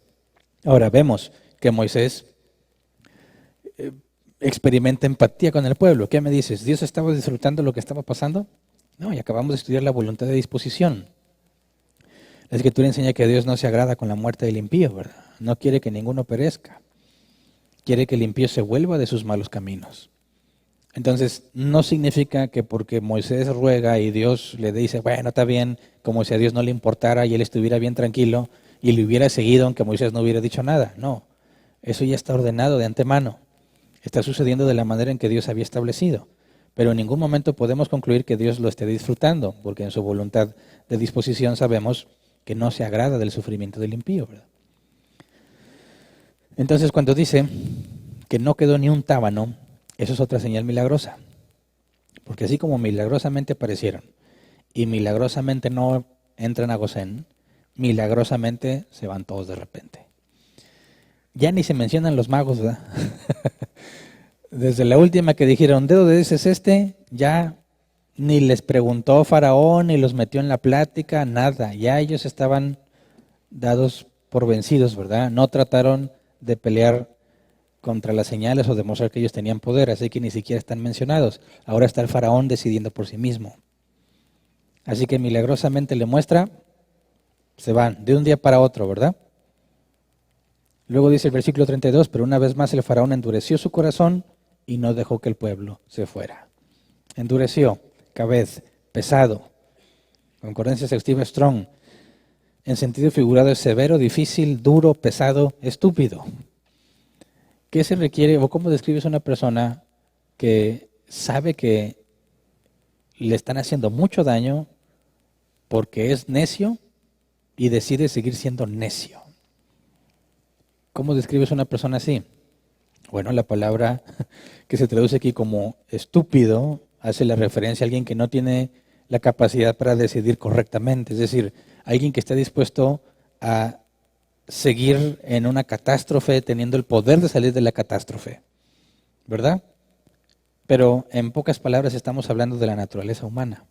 Ahora vemos que Moisés experimenta empatía con el pueblo. ¿Qué me dices? ¿Dios estaba disfrutando lo que estaba pasando? No, y acabamos de estudiar la voluntad de disposición. La Escritura enseña que Dios no se agrada con la muerte del impío, ¿verdad? No quiere que ninguno perezca. Quiere que el impío se vuelva de sus malos caminos. Entonces, no significa que porque Moisés ruega y Dios le dice, bueno, está bien, como si a Dios no le importara y él estuviera bien tranquilo y le hubiera seguido aunque Moisés no hubiera dicho nada. No, eso ya está ordenado de antemano. Está sucediendo de la manera en que Dios había establecido. Pero en ningún momento podemos concluir que Dios lo esté disfrutando, porque en su voluntad de disposición sabemos que no se agrada del sufrimiento del impío, ¿verdad? Entonces, cuando dice que no quedó ni un tábano, eso es otra señal milagrosa. Porque así como milagrosamente aparecieron y milagrosamente no entran a Gosén, milagrosamente se van todos de repente. Ya ni se mencionan los magos, ¿verdad? Desde la última que dijeron, ¿de dónde es este? Ya ni les preguntó Faraón, ni los metió en la plática, nada. Ya ellos estaban dados por vencidos, ¿verdad? No trataron de pelear contra las señales o demostrar que ellos tenían poder, así que ni siquiera están mencionados. Ahora está el Faraón decidiendo por sí mismo. Así que milagrosamente le muestra, se van de un día para otro, ¿verdad? Luego dice el versículo 32, pero una vez más el faraón endureció su corazón y no dejó que el pueblo se fuera. Endureció, cabez, pesado. Concordancia exhaustiva Strong. En sentido figurado es severo, difícil, duro, pesado, estúpido. ¿Qué se requiere o cómo describes a una persona que sabe que le están haciendo mucho daño porque es necio y decide seguir siendo necio? ¿Cómo describes a una persona así? Bueno, la palabra que se traduce aquí como estúpido hace la referencia a alguien que no tiene la capacidad para decidir correctamente, es decir, alguien que está dispuesto a seguir en una catástrofe teniendo el poder de salir de la catástrofe, ¿verdad? Pero en pocas palabras estamos hablando de la naturaleza humana.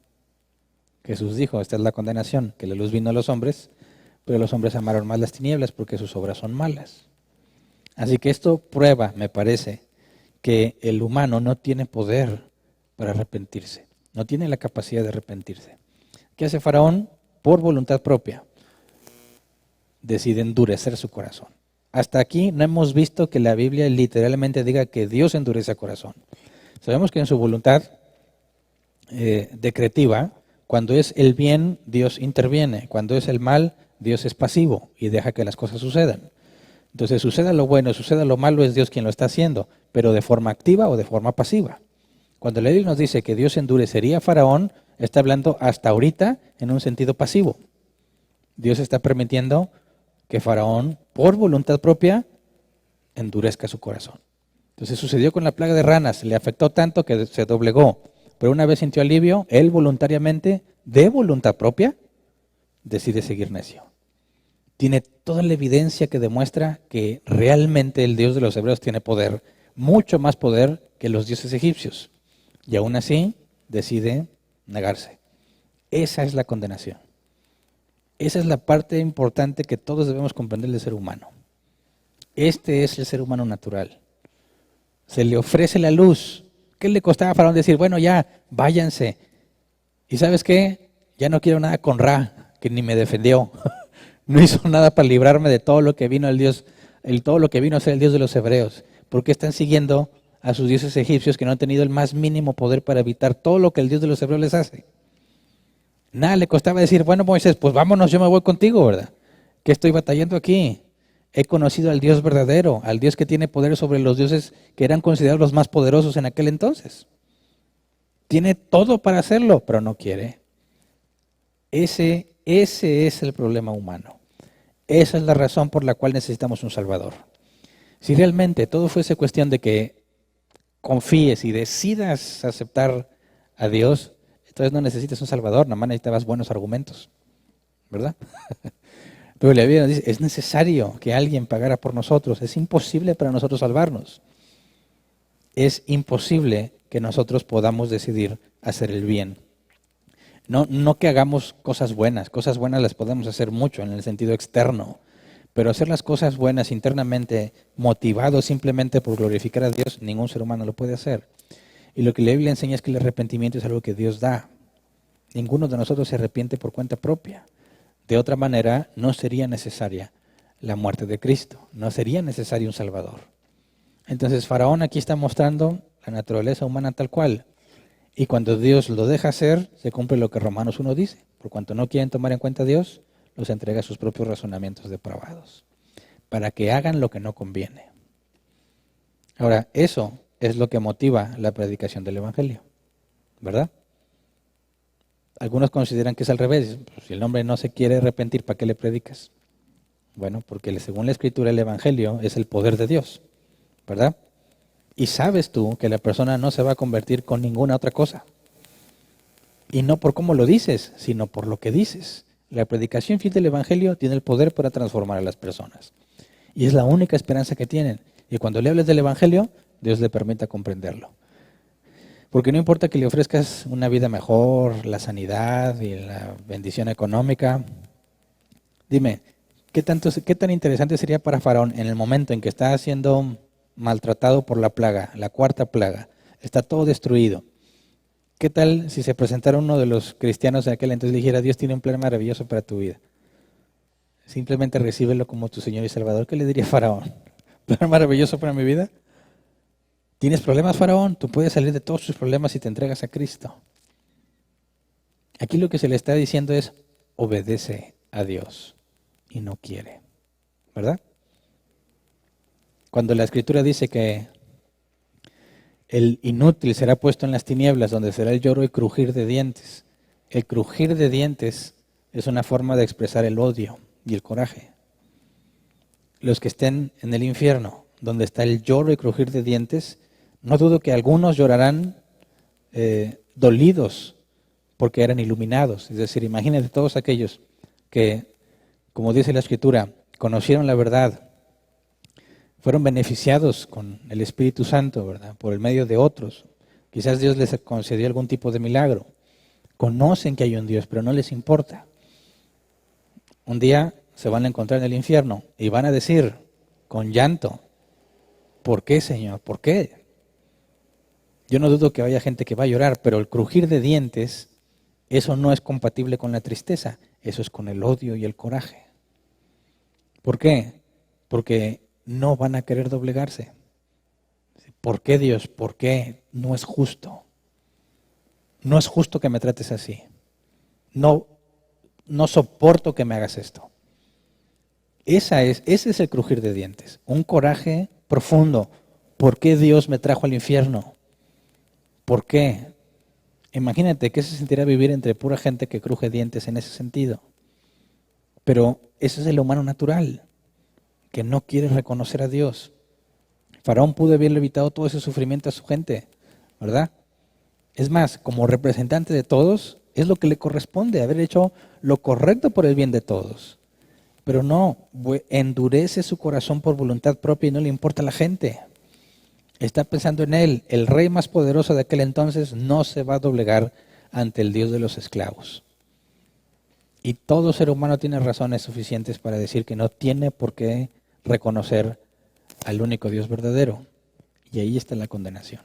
Jesús dijo, esta es la condenación, que la luz vino a los hombres, pero los hombres amaron más las tinieblas porque sus obras son malas. Así que esto prueba, me parece, que el humano no tiene poder para arrepentirse, no tiene la capacidad de arrepentirse. ¿Qué hace Faraón? Por voluntad propia, decide endurecer su corazón. Hasta aquí no hemos visto que la Biblia literalmente diga que Dios endurece el corazón. Sabemos que en su voluntad decretiva, cuando es el bien, Dios interviene. Cuando es el mal, Dios es pasivo y deja que las cosas sucedan. Entonces, suceda lo bueno, suceda lo malo, es Dios quien lo está haciendo, pero de forma activa o de forma pasiva. Cuando la Biblia nos dice que Dios endurecería a Faraón, está hablando hasta ahorita en un sentido pasivo. Dios está permitiendo que Faraón, por voluntad propia, endurezca su corazón. Entonces sucedió con la plaga de ranas, le afectó tanto que se doblegó, pero una vez sintió alivio, él voluntariamente, de voluntad propia, decide seguir necio. Tiene toda la evidencia que demuestra que realmente el Dios de los hebreos tiene poder, mucho más poder que los dioses egipcios. Y aún así decide negarse. Esa es la condenación. Esa es la parte importante que todos debemos comprender del ser humano. Este es el ser humano natural. Se le ofrece la luz. ¿Qué le costaba a Faraón decir, bueno, ya, váyanse? ¿Y sabes qué? Ya no quiero nada con Ra, que ni me defendió. No hizo nada para librarme de todo lo que vino el Dios, todo lo que vino a ser el Dios de los hebreos. Porque están siguiendo a sus dioses egipcios que no han tenido el más mínimo poder para evitar todo lo que el Dios de los hebreos les hace. Nada le costaba decir, bueno, Moisés, pues vámonos, yo me voy contigo, ¿verdad? ¿Qué estoy batallando aquí? He conocido al Dios verdadero, al Dios que tiene poder sobre los dioses que eran considerados los más poderosos en aquel entonces. Tiene todo para hacerlo, pero no quiere. Ese es el problema humano. Esa es la razón por la cual necesitamos un Salvador. Si realmente todo fuese cuestión de que confíes y decidas aceptar a Dios, entonces no necesitas un Salvador, nada más necesitabas buenos argumentos, ¿verdad? Pero la Biblia nos dice, es necesario que alguien pagara por nosotros, es imposible para nosotros salvarnos. Es imposible que nosotros podamos decidir hacer el bien. No que hagamos cosas buenas las podemos hacer mucho en el sentido externo, pero hacer las cosas buenas internamente, motivados simplemente por glorificar a Dios, ningún ser humano lo puede hacer. Y lo que la Biblia enseña es que el arrepentimiento es algo que Dios da. Ninguno de nosotros se arrepiente por cuenta propia. De otra manera, no sería necesaria la muerte de Cristo, no sería necesario un Salvador. Entonces, Faraón aquí está mostrando la naturaleza humana tal cual. Y cuando Dios lo deja hacer, se cumple lo que Romanos 1 dice. Por cuanto no quieren tomar en cuenta a Dios, los entrega a sus propios razonamientos depravados, para que hagan lo que no conviene. Ahora, eso es lo que motiva la predicación del Evangelio, ¿verdad? Algunos consideran que es al revés. Pues, si el hombre no se quiere arrepentir, ¿para qué le predicas? Bueno, porque según la Escritura el Evangelio es el poder de Dios, ¿verdad? Y sabes tú que la persona no se va a convertir con ninguna otra cosa. Y no por cómo lo dices, sino por lo que dices. La predicación fiel del Evangelio tiene el poder para transformar a las personas. Y es la única esperanza que tienen. Y cuando le hables del Evangelio, Dios le permita comprenderlo. Porque no importa que le ofrezcas una vida mejor, la sanidad y la bendición económica. Dime, ¿qué tan interesante sería para Faraón en el momento en que está siendo maltratado por la plaga, la cuarta plaga? Está todo destruido. ¿Qué tal si se presentara uno de los cristianos de aquel entonces y dijera, Dios tiene un plan maravilloso para tu vida? Simplemente recíbelo como tu Señor y Salvador. ¿Qué le diría Faraón? ¿Plan maravilloso para mi vida? ¿Tienes problemas, Faraón? Tú puedes salir de todos tus problemas si te entregas a Cristo. Aquí lo que se le está diciendo es, obedece a Dios y no quiere, ¿verdad? Cuando la Escritura dice que el inútil será puesto en las tinieblas, donde será el lloro y crujir de dientes. El crujir de dientes es una forma de expresar el odio y el coraje. Los que estén en el infierno, donde está el lloro y crujir de dientes, no dudo que algunos llorarán dolidos porque eran iluminados. Es decir, imagínate todos aquellos que, como dice la Escritura, conocieron la verdad, fueron beneficiados con el Espíritu Santo, ¿verdad? Por el medio de otros. Quizás Dios les concedió algún tipo de milagro. Conocen que hay un Dios, pero no les importa. Un día se van a encontrar en el infierno y van a decir con llanto, ¿por qué, Señor? ¿Por qué? Yo no dudo que haya gente que va a llorar, pero el crujir de dientes, eso no es compatible con la tristeza, eso es con el odio y el coraje. ¿Por qué? Porque no van a querer doblegarse. ¿Por qué, Dios? ¿Por qué? No es justo. No es justo que me trates así. No soporto que me hagas esto. Ese es el crujir de dientes. Un coraje profundo. ¿Por qué Dios me trajo al infierno? ¿Por qué? Imagínate qué se sentirá vivir entre pura gente que cruje dientes en ese sentido. Pero ese es el humano natural, que no quiere reconocer a Dios. Faraón pudo haberle evitado todo ese sufrimiento a su gente, ¿verdad? Es más, como representante de todos, es lo que le corresponde, haber hecho lo correcto por el bien de todos. Pero no, endurece su corazón por voluntad propia y no le importa a la gente. Está pensando en él, el rey más poderoso de aquel entonces no se va a doblegar ante el Dios de los esclavos. Y todo ser humano tiene razones suficientes para decir que no tiene por qué reconocer al único Dios verdadero. Y ahí está la condenación.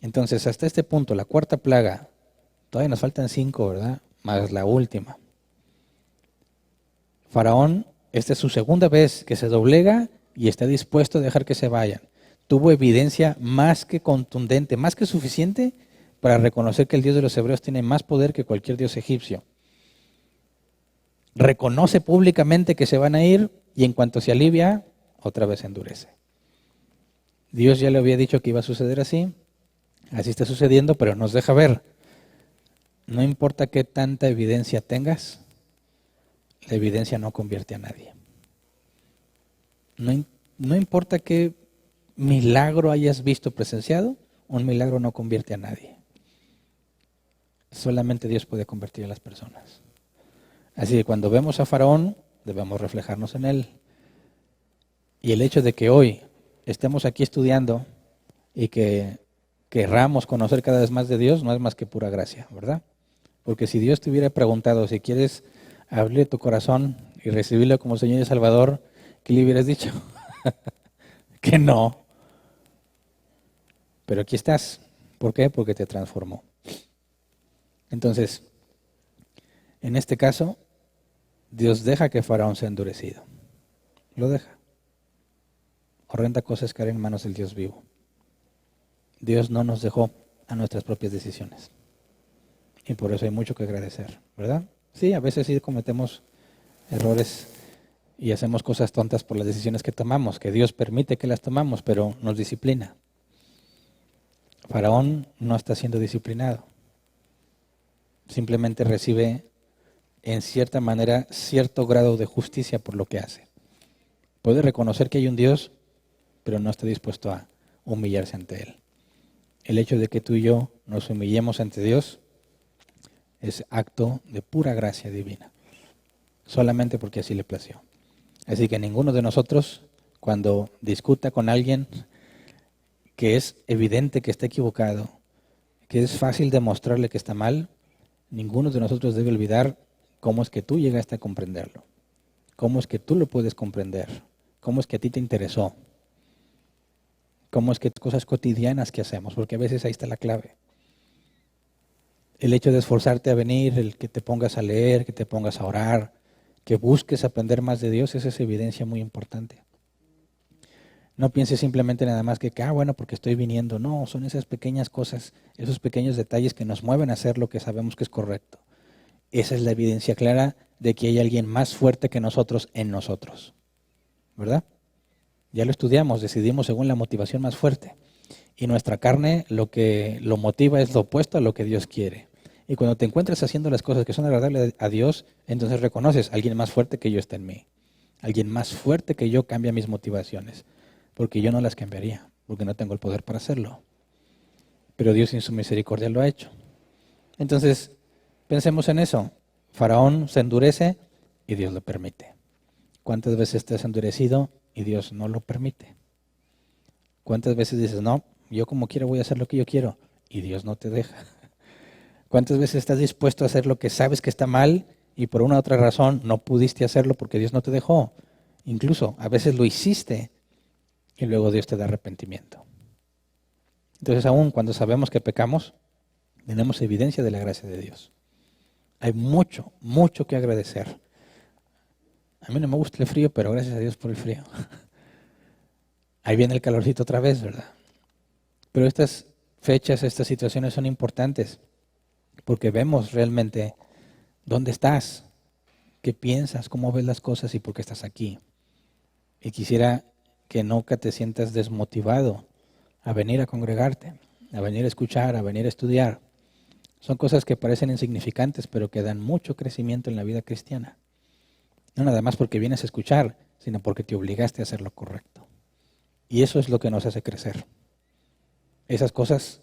Entonces, hasta este punto, la cuarta plaga, todavía nos faltan 5, ¿verdad? Más la última. Faraón, esta es su segunda vez que se doblega y está dispuesto a dejar que se vayan. Tuvo evidencia más que contundente, más que suficiente para reconocer que el Dios de los hebreos tiene más poder que cualquier dios egipcio. Reconoce públicamente que se van a ir y en cuanto se alivia, otra vez se endurece. Dios ya le había dicho que iba a suceder así, así está sucediendo, pero nos deja ver. No importa qué tanta evidencia tengas, la evidencia no convierte a nadie. No importa qué milagro hayas visto presenciado, un milagro no convierte a nadie. Solamente Dios puede convertir a las personas. Así que cuando vemos a Faraón, debemos reflejarnos en él. Y el hecho de que hoy estemos aquí estudiando y que querramos conocer cada vez más de Dios, no es más que pura gracia, ¿verdad? Porque si Dios te hubiera preguntado si quieres abrir tu corazón y recibirlo como Señor y Salvador, ¿qué le hubieras dicho? Que no. Pero aquí estás. ¿Por qué? Porque te transformó. Entonces, en este caso, Dios deja que Faraón sea endurecido. Lo deja. Horrenda cosa es caer en manos del Dios vivo. Dios no nos dejó a nuestras propias decisiones. Y por eso hay mucho que agradecer, ¿verdad? Sí, a veces sí cometemos errores y hacemos cosas tontas por las decisiones que tomamos, que Dios permite que las tomamos, pero nos disciplina. Faraón no está siendo disciplinado. Simplemente recibe en cierta manera cierto grado de justicia por lo que hace. Puede reconocer que hay un Dios, pero no está dispuesto a humillarse ante Él. El hecho de que tú y yo nos humillemos ante Dios es acto de pura gracia divina, solamente porque así le plació. Así que ninguno de nosotros, cuando discuta con alguien que es evidente que está equivocado, que es fácil demostrarle que está mal, ninguno de nosotros debe olvidar cómo es que tú llegaste a comprenderlo, cómo es que tú lo puedes comprender, cómo es que a ti te interesó, cómo es que cosas cotidianas que hacemos, porque a veces ahí está la clave. El hecho de esforzarte a venir, el que te pongas a leer, que te pongas a orar, que busques aprender más de Dios, esa es evidencia muy importante. No pienses simplemente nada más que, bueno, porque estoy viniendo. No, son esas pequeñas cosas, esos pequeños detalles que nos mueven a hacer lo que sabemos que es correcto. Esa es la evidencia clara de que hay alguien más fuerte que nosotros en nosotros. ¿Verdad? Ya lo estudiamos, decidimos según la motivación más fuerte. Y nuestra carne lo que lo motiva es lo opuesto a lo que Dios quiere. Y cuando te encuentras haciendo las cosas que son agradables a Dios, entonces reconoces, alguien más fuerte que yo está en mí. Alguien más fuerte que yo cambia mis motivaciones. Porque yo no las cambiaría, porque no tengo el poder para hacerlo. Pero Dios en su misericordia lo ha hecho. Entonces, pensemos en eso. Faraón se endurece y Dios lo permite. ¿Cuántas veces te has endurecido y Dios no lo permite? ¿Cuántas veces dices, no, yo como quiero voy a hacer lo que yo quiero y Dios no te deja? ¿Cuántas veces estás dispuesto a hacer lo que sabes que está mal y por una u otra razón no pudiste hacerlo porque Dios no te dejó? Incluso a veces lo hiciste y luego Dios te da arrepentimiento. Entonces, aún cuando sabemos que pecamos, tenemos evidencia de la gracia de Dios. Hay mucho, mucho que agradecer. A mí no me gusta el frío, pero gracias a Dios por el frío. Ahí viene el calorcito otra vez, ¿verdad? Pero estas fechas, estas situaciones son importantes porque vemos realmente dónde estás, qué piensas, cómo ves las cosas y por qué estás aquí. Y quisiera que nunca te sientas desmotivado a venir a congregarte, a venir a escuchar, a venir a estudiar. Son cosas que parecen insignificantes, pero que dan mucho crecimiento en la vida cristiana. No nada más porque vienes a escuchar, sino porque te obligaste a hacer lo correcto. Y eso es lo que nos hace crecer. Esas cosas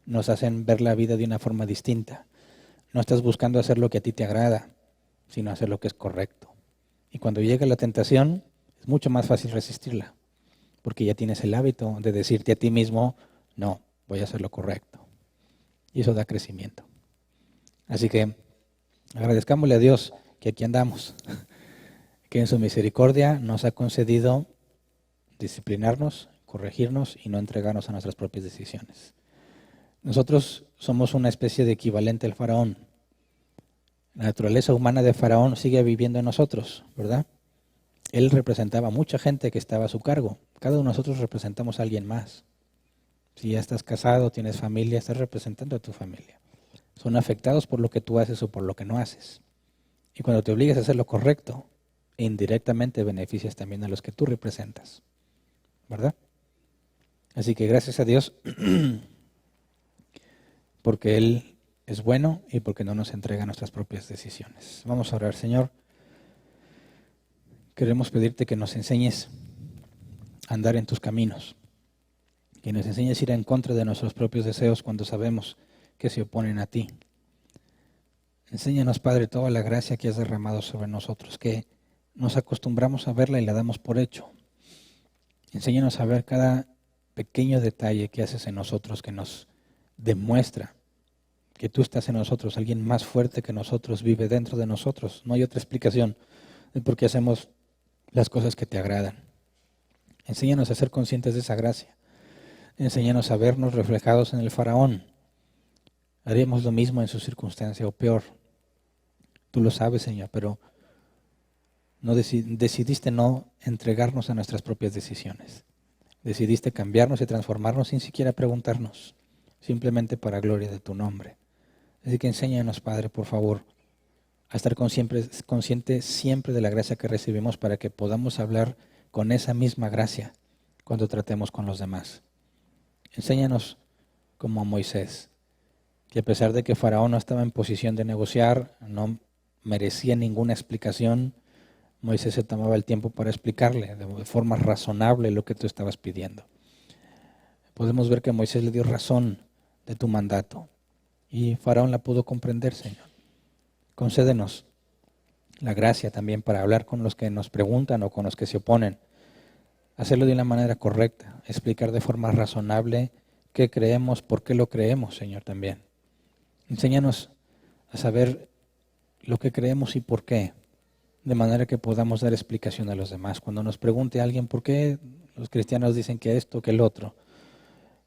nos hacen ver la vida de una forma distinta. No estás buscando hacer lo que a ti te agrada, sino hacer lo que es correcto. Y cuando llega la tentación, es mucho más fácil resistirla, porque ya tienes el hábito de decirte a ti mismo, no, voy a hacer lo correcto. Y eso da crecimiento. Así que agradezcámosle a Dios que aquí andamos, que en su misericordia nos ha concedido disciplinarnos, corregirnos y no entregarnos a nuestras propias decisiones. Nosotros somos una especie de equivalente al faraón. La naturaleza humana de faraón sigue viviendo en nosotros, ¿verdad? Él representaba a mucha gente que estaba a su cargo. Cada uno de nosotros representamos a alguien más. Si ya estás casado, tienes familia, estás representando a tu familia. Son afectados por lo que tú haces o por lo que no haces. Y cuando te obligas a hacer lo correcto, indirectamente beneficias también a los que tú representas, ¿verdad? Así que gracias a Dios, porque Él es bueno y porque no nos entrega nuestras propias decisiones. Vamos a orar, Señor. Queremos pedirte que nos enseñes a andar en tus caminos, que nos enseñes a ir en contra de nuestros propios deseos cuando sabemos que se oponen a ti. Enséñanos, Padre, toda la gracia que has derramado sobre nosotros, que nos acostumbramos a verla y la damos por hecho. Enséñanos a ver cada pequeño detalle que haces en nosotros, que nos demuestra que tú estás en nosotros, alguien más fuerte que nosotros vive dentro de nosotros. No hay otra explicación de por qué hacemos las cosas que te agradan. Enséñanos a ser conscientes de esa gracia. Enséñanos a vernos reflejados en el faraón. Haríamos lo mismo en su circunstancia o peor. Tú lo sabes, Señor, pero no decidiste no entregarnos a nuestras propias decisiones. Decidiste cambiarnos y transformarnos sin siquiera preguntarnos, simplemente para gloria de tu nombre. Así que enséñanos, Padre, por favor, a estar consciente siempre de la gracia que recibimos para que podamos hablar con esa misma gracia cuando tratemos con los demás. Enséñanos como a Moisés, que a pesar de que Faraón no estaba en posición de negociar, no merecía ninguna explicación, Moisés se tomaba el tiempo para explicarle de forma razonable lo que tú estabas pidiendo. Podemos ver que Moisés le dio razón de tu mandato y Faraón la pudo comprender, Señor. Concédenos la gracia también para hablar con los que nos preguntan o con los que se oponen. Hacerlo de una manera correcta, explicar de forma razonable qué creemos, por qué lo creemos, Señor, también. Enséñanos a saber lo que creemos y por qué, de manera que podamos dar explicación a los demás. Cuando nos pregunte alguien por qué los cristianos dicen que esto, que el otro,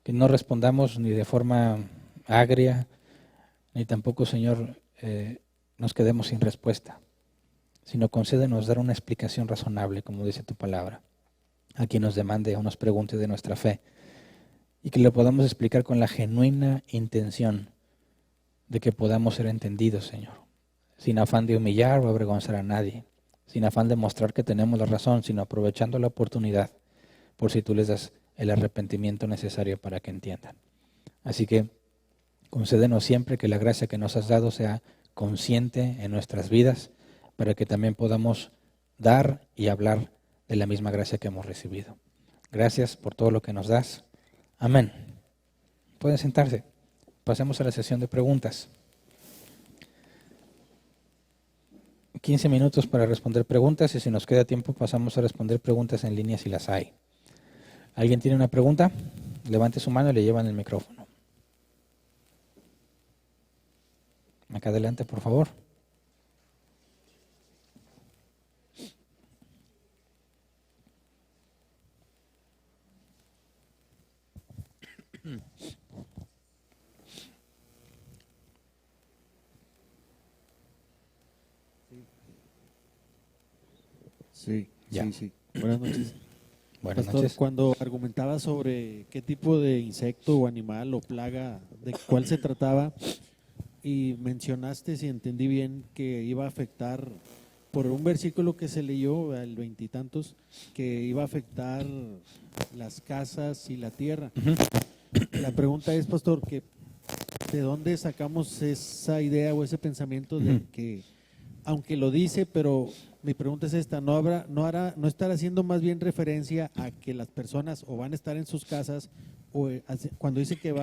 que no respondamos ni de forma agria, ni tampoco, Señor, nos quedemos sin respuesta, sino concédenos dar una explicación razonable, como dice tu palabra, a quien nos demande o nos pregunte de nuestra fe, y que lo podamos explicar con la genuina intención de que podamos ser entendidos, Señor, sin afán de humillar o avergonzar a nadie, sin afán de mostrar que tenemos la razón, sino aprovechando la oportunidad por si tú les das el arrepentimiento necesario para que entiendan. Así que concédenos siempre que la gracia que nos has dado sea consciente en nuestras vidas, para que también podamos dar y hablar de la misma gracia que hemos recibido. Gracias por todo lo que nos das. Amén. Pueden sentarse. Pasemos a la sesión de preguntas. 15 minutos para responder preguntas, y si nos queda tiempo pasamos a responder preguntas en línea si las hay. ¿Alguien tiene una pregunta? Levante su mano y le llevan el micrófono. Acá adelante, por favor. Sí, Ya. sí. Buenas noches. Buenas Pastor, noches. cuando argumentaba sobre qué tipo de insecto o animal o plaga, de cuál se trataba, y mencionaste, si entendí bien, que iba a afectar, por un versículo que se leyó, el veintitantos, que iba a afectar las casas y la tierra. Ujú. La pregunta es, pastor, que ¿de dónde sacamos esa idea o ese pensamiento de Ujú. que, aunque lo dice, pero mi pregunta es esta, ¿no estará haciendo más bien referencia a que las personas o van a estar en sus casas, o cuando dice que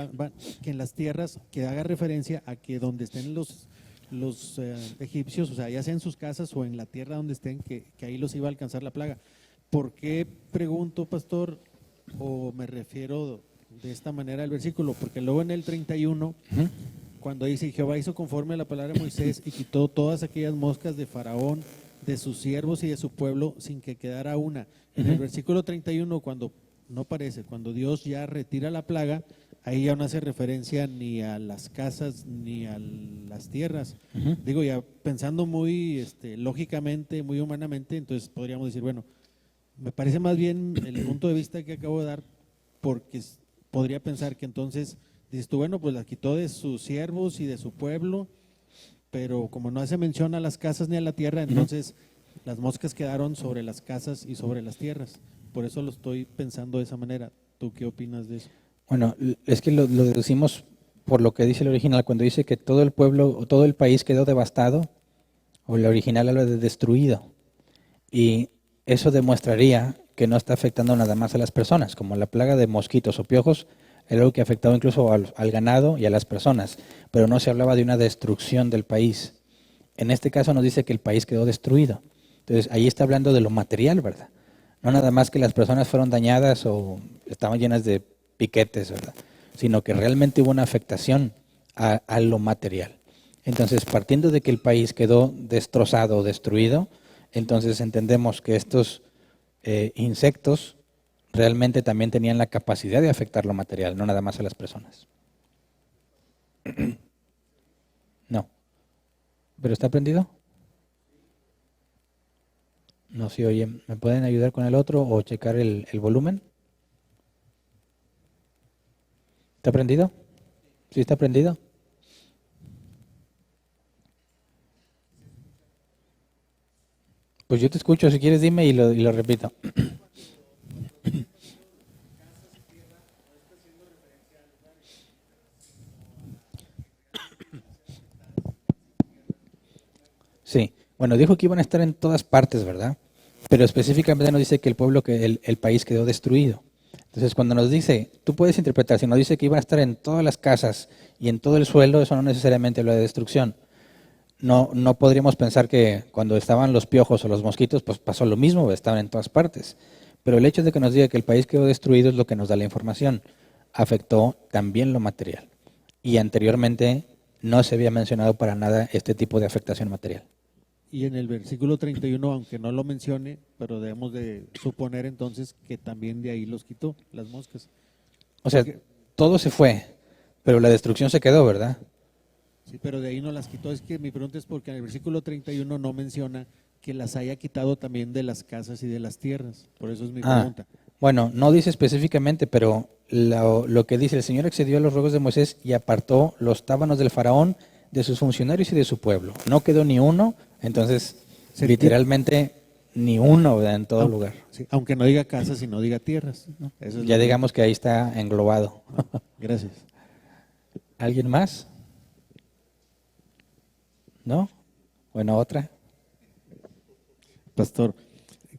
que en las tierras, que haga referencia a que donde estén los egipcios, o sea, ya sea en sus casas o en la tierra donde estén, que ahí los iba a alcanzar la plaga? ¿Por qué pregunto, pastor, o me refiero de esta manera al versículo? Porque luego en el 31, Ujú. cuando dice, Jehová hizo conforme a la palabra de Moisés y quitó todas aquellas moscas de Faraón, de sus siervos y de su pueblo, sin que quedara una. En el Ujú. versículo 31, cuando Dios ya retira la plaga, ahí ya no hace referencia ni a las casas ni a las tierras. Ujú. Digo, ya pensando muy lógicamente, muy humanamente, entonces podríamos decir, bueno, me parece más bien el punto de vista que acabo de dar, porque podría pensar que entonces, dices tú, bueno, pues la quitó de sus siervos y de su pueblo, pero como no hace mención a las casas ni a la tierra, Ujú. entonces las moscas quedaron sobre las casas y sobre las tierras. Por eso lo estoy pensando de esa manera. ¿Tú qué opinas de eso? Bueno, es que lo deducimos por lo que dice el original, cuando dice que todo el pueblo o todo el país quedó devastado, o el original habla de destruido. Y eso demostraría que no está afectando nada más a las personas, como la plaga de mosquitos o piojos, era algo que afectaba incluso al ganado y a las personas, pero no se hablaba de una destrucción del país. En este caso nos dice que el país quedó destruido. Entonces, ahí está hablando de lo material, ¿verdad? No nada más que las personas fueron dañadas o estaban llenas de piquetes, ¿verdad? Sino que realmente hubo una afectación a lo material. Entonces, partiendo de que el país quedó destrozado o destruido, entonces entendemos que estos insectos realmente también tenían la capacidad de afectar lo material, no nada más a las personas. No. ¿Pero está prendido? No se oye. ¿Me pueden ayudar con el otro o checar el volumen? ¿Está prendido? ¿Sí está prendido? Pues yo te escucho, si quieres dime y lo repito. Sí, bueno, dijo que iban a estar en todas partes, ¿verdad? Pero específicamente nos dice que el pueblo, que el país quedó destruido. Entonces, cuando nos dice, tú puedes interpretar, si nos dice que iban a estar en todas las casas y en todo el suelo, eso no necesariamente habla de destrucción. No podríamos pensar que cuando estaban los piojos o los mosquitos, pues pasó lo mismo, estaban en todas partes. Pero el hecho de que nos diga que el país quedó destruido es lo que nos da la información. Afectó también lo material. Y anteriormente no se había mencionado para nada este tipo de afectación material. Y en el versículo 31, aunque no lo mencione, pero debemos de suponer entonces que también de ahí los quitó, las moscas. O sea, Porque, todo se fue, pero la destrucción se quedó, ¿verdad? Sí, pero de ahí no las quitó. Es que mi pregunta es porque en el versículo 31 no menciona que las haya quitado también de las casas y de las tierras. Por eso es mi pregunta. Bueno, no dice específicamente, pero lo que dice, el Señor excedió a los ruegos de Moisés y apartó los tábanos del faraón, de sus funcionarios y de su pueblo. No quedó ni uno, entonces literalmente ni uno, ¿verdad? En todo lugar. Sí, aunque no diga casas y no diga tierras, ¿no? Eso es Ya digamos que ahí está englobado. Gracias. ¿Alguien más? ¿No? Bueno, otra. Pastor,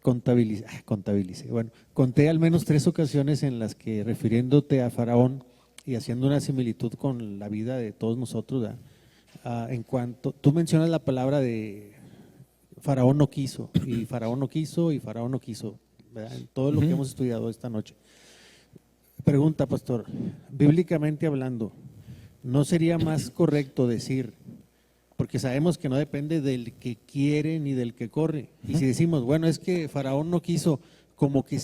contabilicé. Bueno, conté al menos 3 ocasiones en las que, refiriéndote a Faraón y haciendo una similitud con la vida de todos nosotros, ¿verdad? En cuanto tú mencionas la palabra de Faraón no quiso, y Faraón no quiso, y Faraón no quiso, ¿verdad? En todo lo que hemos estudiado esta noche. Pregunta, pastor, bíblicamente hablando, ¿no sería más correcto decir, porque sabemos que no depende del que quiere ni del que corre, y si decimos, bueno, es que Faraón no quiso, como que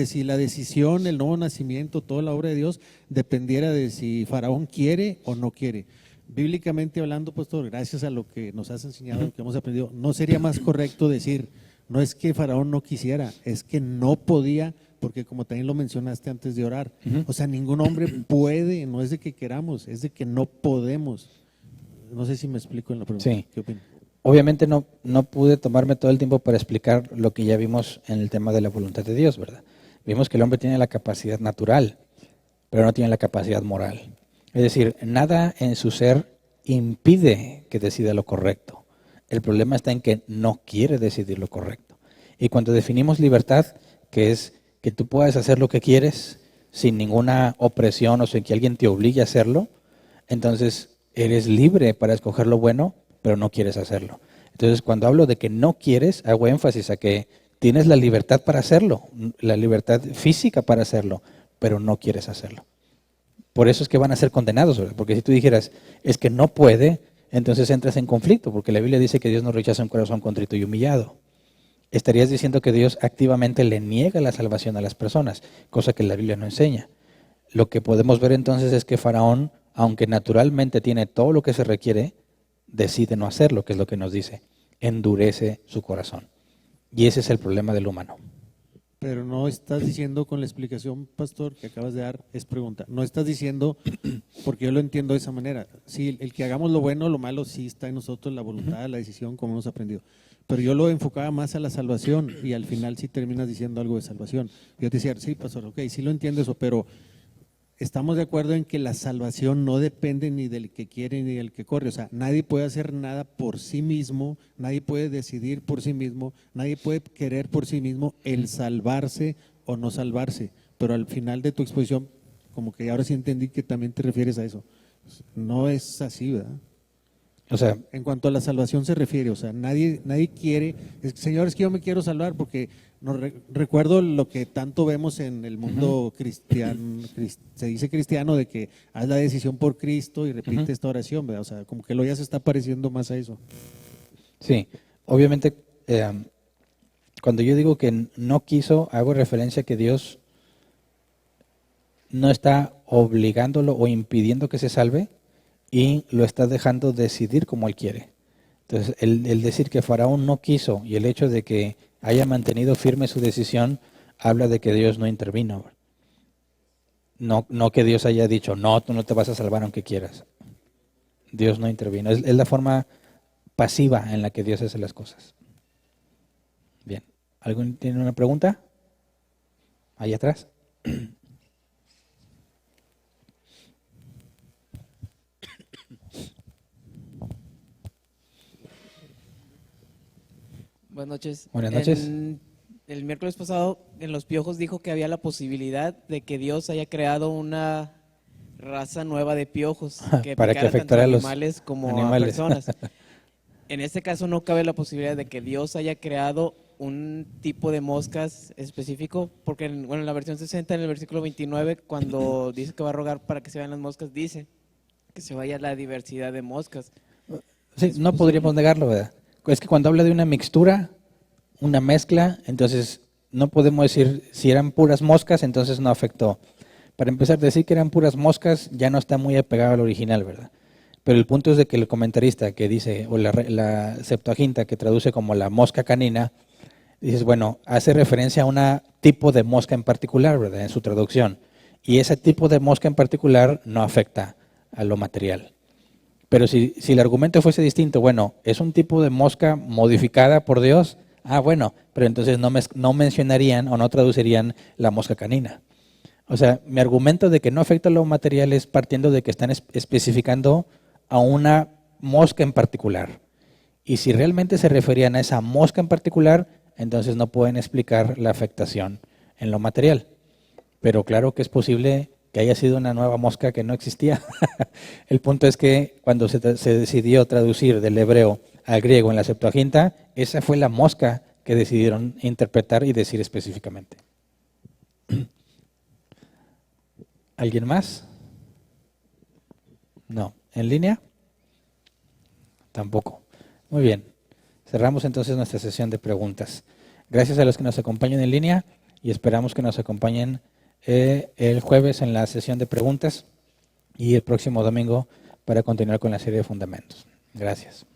si la decisión, el nuevo nacimiento, toda la obra de Dios dependiera de si Faraón quiere o no quiere? Bíblicamente hablando, pastor, gracias a lo que nos has enseñado, lo que hemos aprendido, ¿no sería más correcto decir, no es que Faraón no quisiera, es que no podía, porque como también lo mencionaste antes de orar, o sea, ningún hombre puede, no es de que queramos, es de que no podemos? No sé si me explico en la pregunta. Sí. ¿Qué opinas? Obviamente no pude tomarme todo el tiempo para explicar lo que ya vimos en el tema de la voluntad de Dios, ¿verdad? Vimos que el hombre tiene la capacidad natural, pero no tiene la capacidad moral. Es decir, nada en su ser impide que decida lo correcto. El problema está en que no quiere decidir lo correcto. Y cuando definimos libertad, que es que tú puedas hacer lo que quieres sin ninguna opresión o sin que alguien te obligue a hacerlo, entonces eres libre para escoger lo bueno, pero no quieres hacerlo. Entonces, cuando hablo de que no quieres, hago énfasis a que tienes la libertad para hacerlo, la libertad física para hacerlo, pero no quieres hacerlo. Por eso es que van a ser condenados, ¿verdad? Porque si tú dijeras, es que no puede, entonces entras en conflicto, porque la Biblia dice que Dios no rechaza un corazón contrito y humillado. Estarías diciendo que Dios activamente le niega la salvación a las personas, cosa que la Biblia no enseña. Lo que podemos ver entonces es que Faraón, aunque naturalmente tiene todo lo que se requiere, decide no hacerlo, que es lo que nos dice, endurece su corazón. Y ese es el problema del humano. Pero no estás diciendo con la explicación, pastor, que acabas de dar, es pregunta. No estás diciendo, porque yo lo entiendo de esa manera. Sí, el que hagamos lo bueno, lo malo, sí está en nosotros, la voluntad, la decisión, como hemos aprendido. Pero yo lo enfocaba más a la salvación y al final sí terminas diciendo algo de salvación. Yo te decía, sí, pastor, ok, sí lo entiendo eso, pero estamos de acuerdo en que la salvación no depende ni del que quiere ni del que corre. O sea, nadie puede hacer nada por sí mismo, nadie puede decidir por sí mismo, nadie puede querer por sí mismo el salvarse o no salvarse. Pero al final de tu exposición, como que ahora sí entendí que también te refieres a eso. No es así, ¿verdad? O sea, en cuanto a la salvación se refiere, o sea, nadie quiere, Señor, es que yo me quiero salvar porque no recuerdo lo que tanto vemos en el mundo cristiano, se dice cristiano, de que haz la decisión por Cristo y repite esta oración, ¿verdad? O sea, como que lo ya se está pareciendo más a eso. Sí, obviamente cuando yo digo que no quiso, hago referencia a que Dios no está obligándolo o impidiendo que se salve, y lo está dejando decidir como él quiere. Entonces, el decir que Faraón no quiso y el hecho de que haya mantenido firme su decisión habla de que Dios no intervino. No que Dios haya dicho, no, tú no te vas a salvar aunque quieras. Dios no intervino. Es la forma pasiva en la que Dios hace las cosas. Bien. ¿Alguien tiene una pregunta? Ahí atrás. Buenas noches. Buenas noches. El miércoles pasado en Los Piojos dijo que había la posibilidad de que Dios haya creado una raza nueva de piojos que para que picara afectara tanto a los animales como animales. a personas. En este caso no cabe la posibilidad de que Dios haya creado un tipo de moscas específico, porque en la versión 60, en el versículo 29, cuando dice que va a rogar para que se vayan las moscas, dice que se vaya la diversidad de moscas. Sí, no podríamos negarlo, ¿verdad? Es que cuando habla de una mixtura, una mezcla, entonces no podemos decir si eran puras moscas, entonces no afectó. Para empezar, decir que eran puras moscas ya no está muy apegado al original, ¿verdad? Pero el punto es de que el comentarista que dice, o la Septuaginta que traduce como la mosca canina, dices, bueno, hace referencia a un tipo de mosca en particular, ¿verdad? En su traducción. Y ese tipo de mosca en particular no afecta a lo material. Pero si el argumento fuese distinto, bueno, es un tipo de mosca modificada por Dios, bueno, pero entonces no mencionarían o no traducirían la mosca canina. O sea, mi argumento de que no afecta a lo material es partiendo de que están especificando a una mosca en particular. Y si realmente se referían a esa mosca en particular, entonces no pueden explicar la afectación en lo material. Pero claro que es posible que haya sido una nueva mosca que no existía. El punto es que cuando se decidió traducir del hebreo al griego en la Septuaginta, esa fue la mosca que decidieron interpretar y decir específicamente. ¿Alguien más? No. ¿En línea? Tampoco. Muy bien. Cerramos entonces nuestra sesión de preguntas. Gracias a los que nos acompañan en línea y esperamos que nos acompañen el jueves en la sesión de preguntas y el próximo domingo para continuar con la serie de fundamentos. Gracias.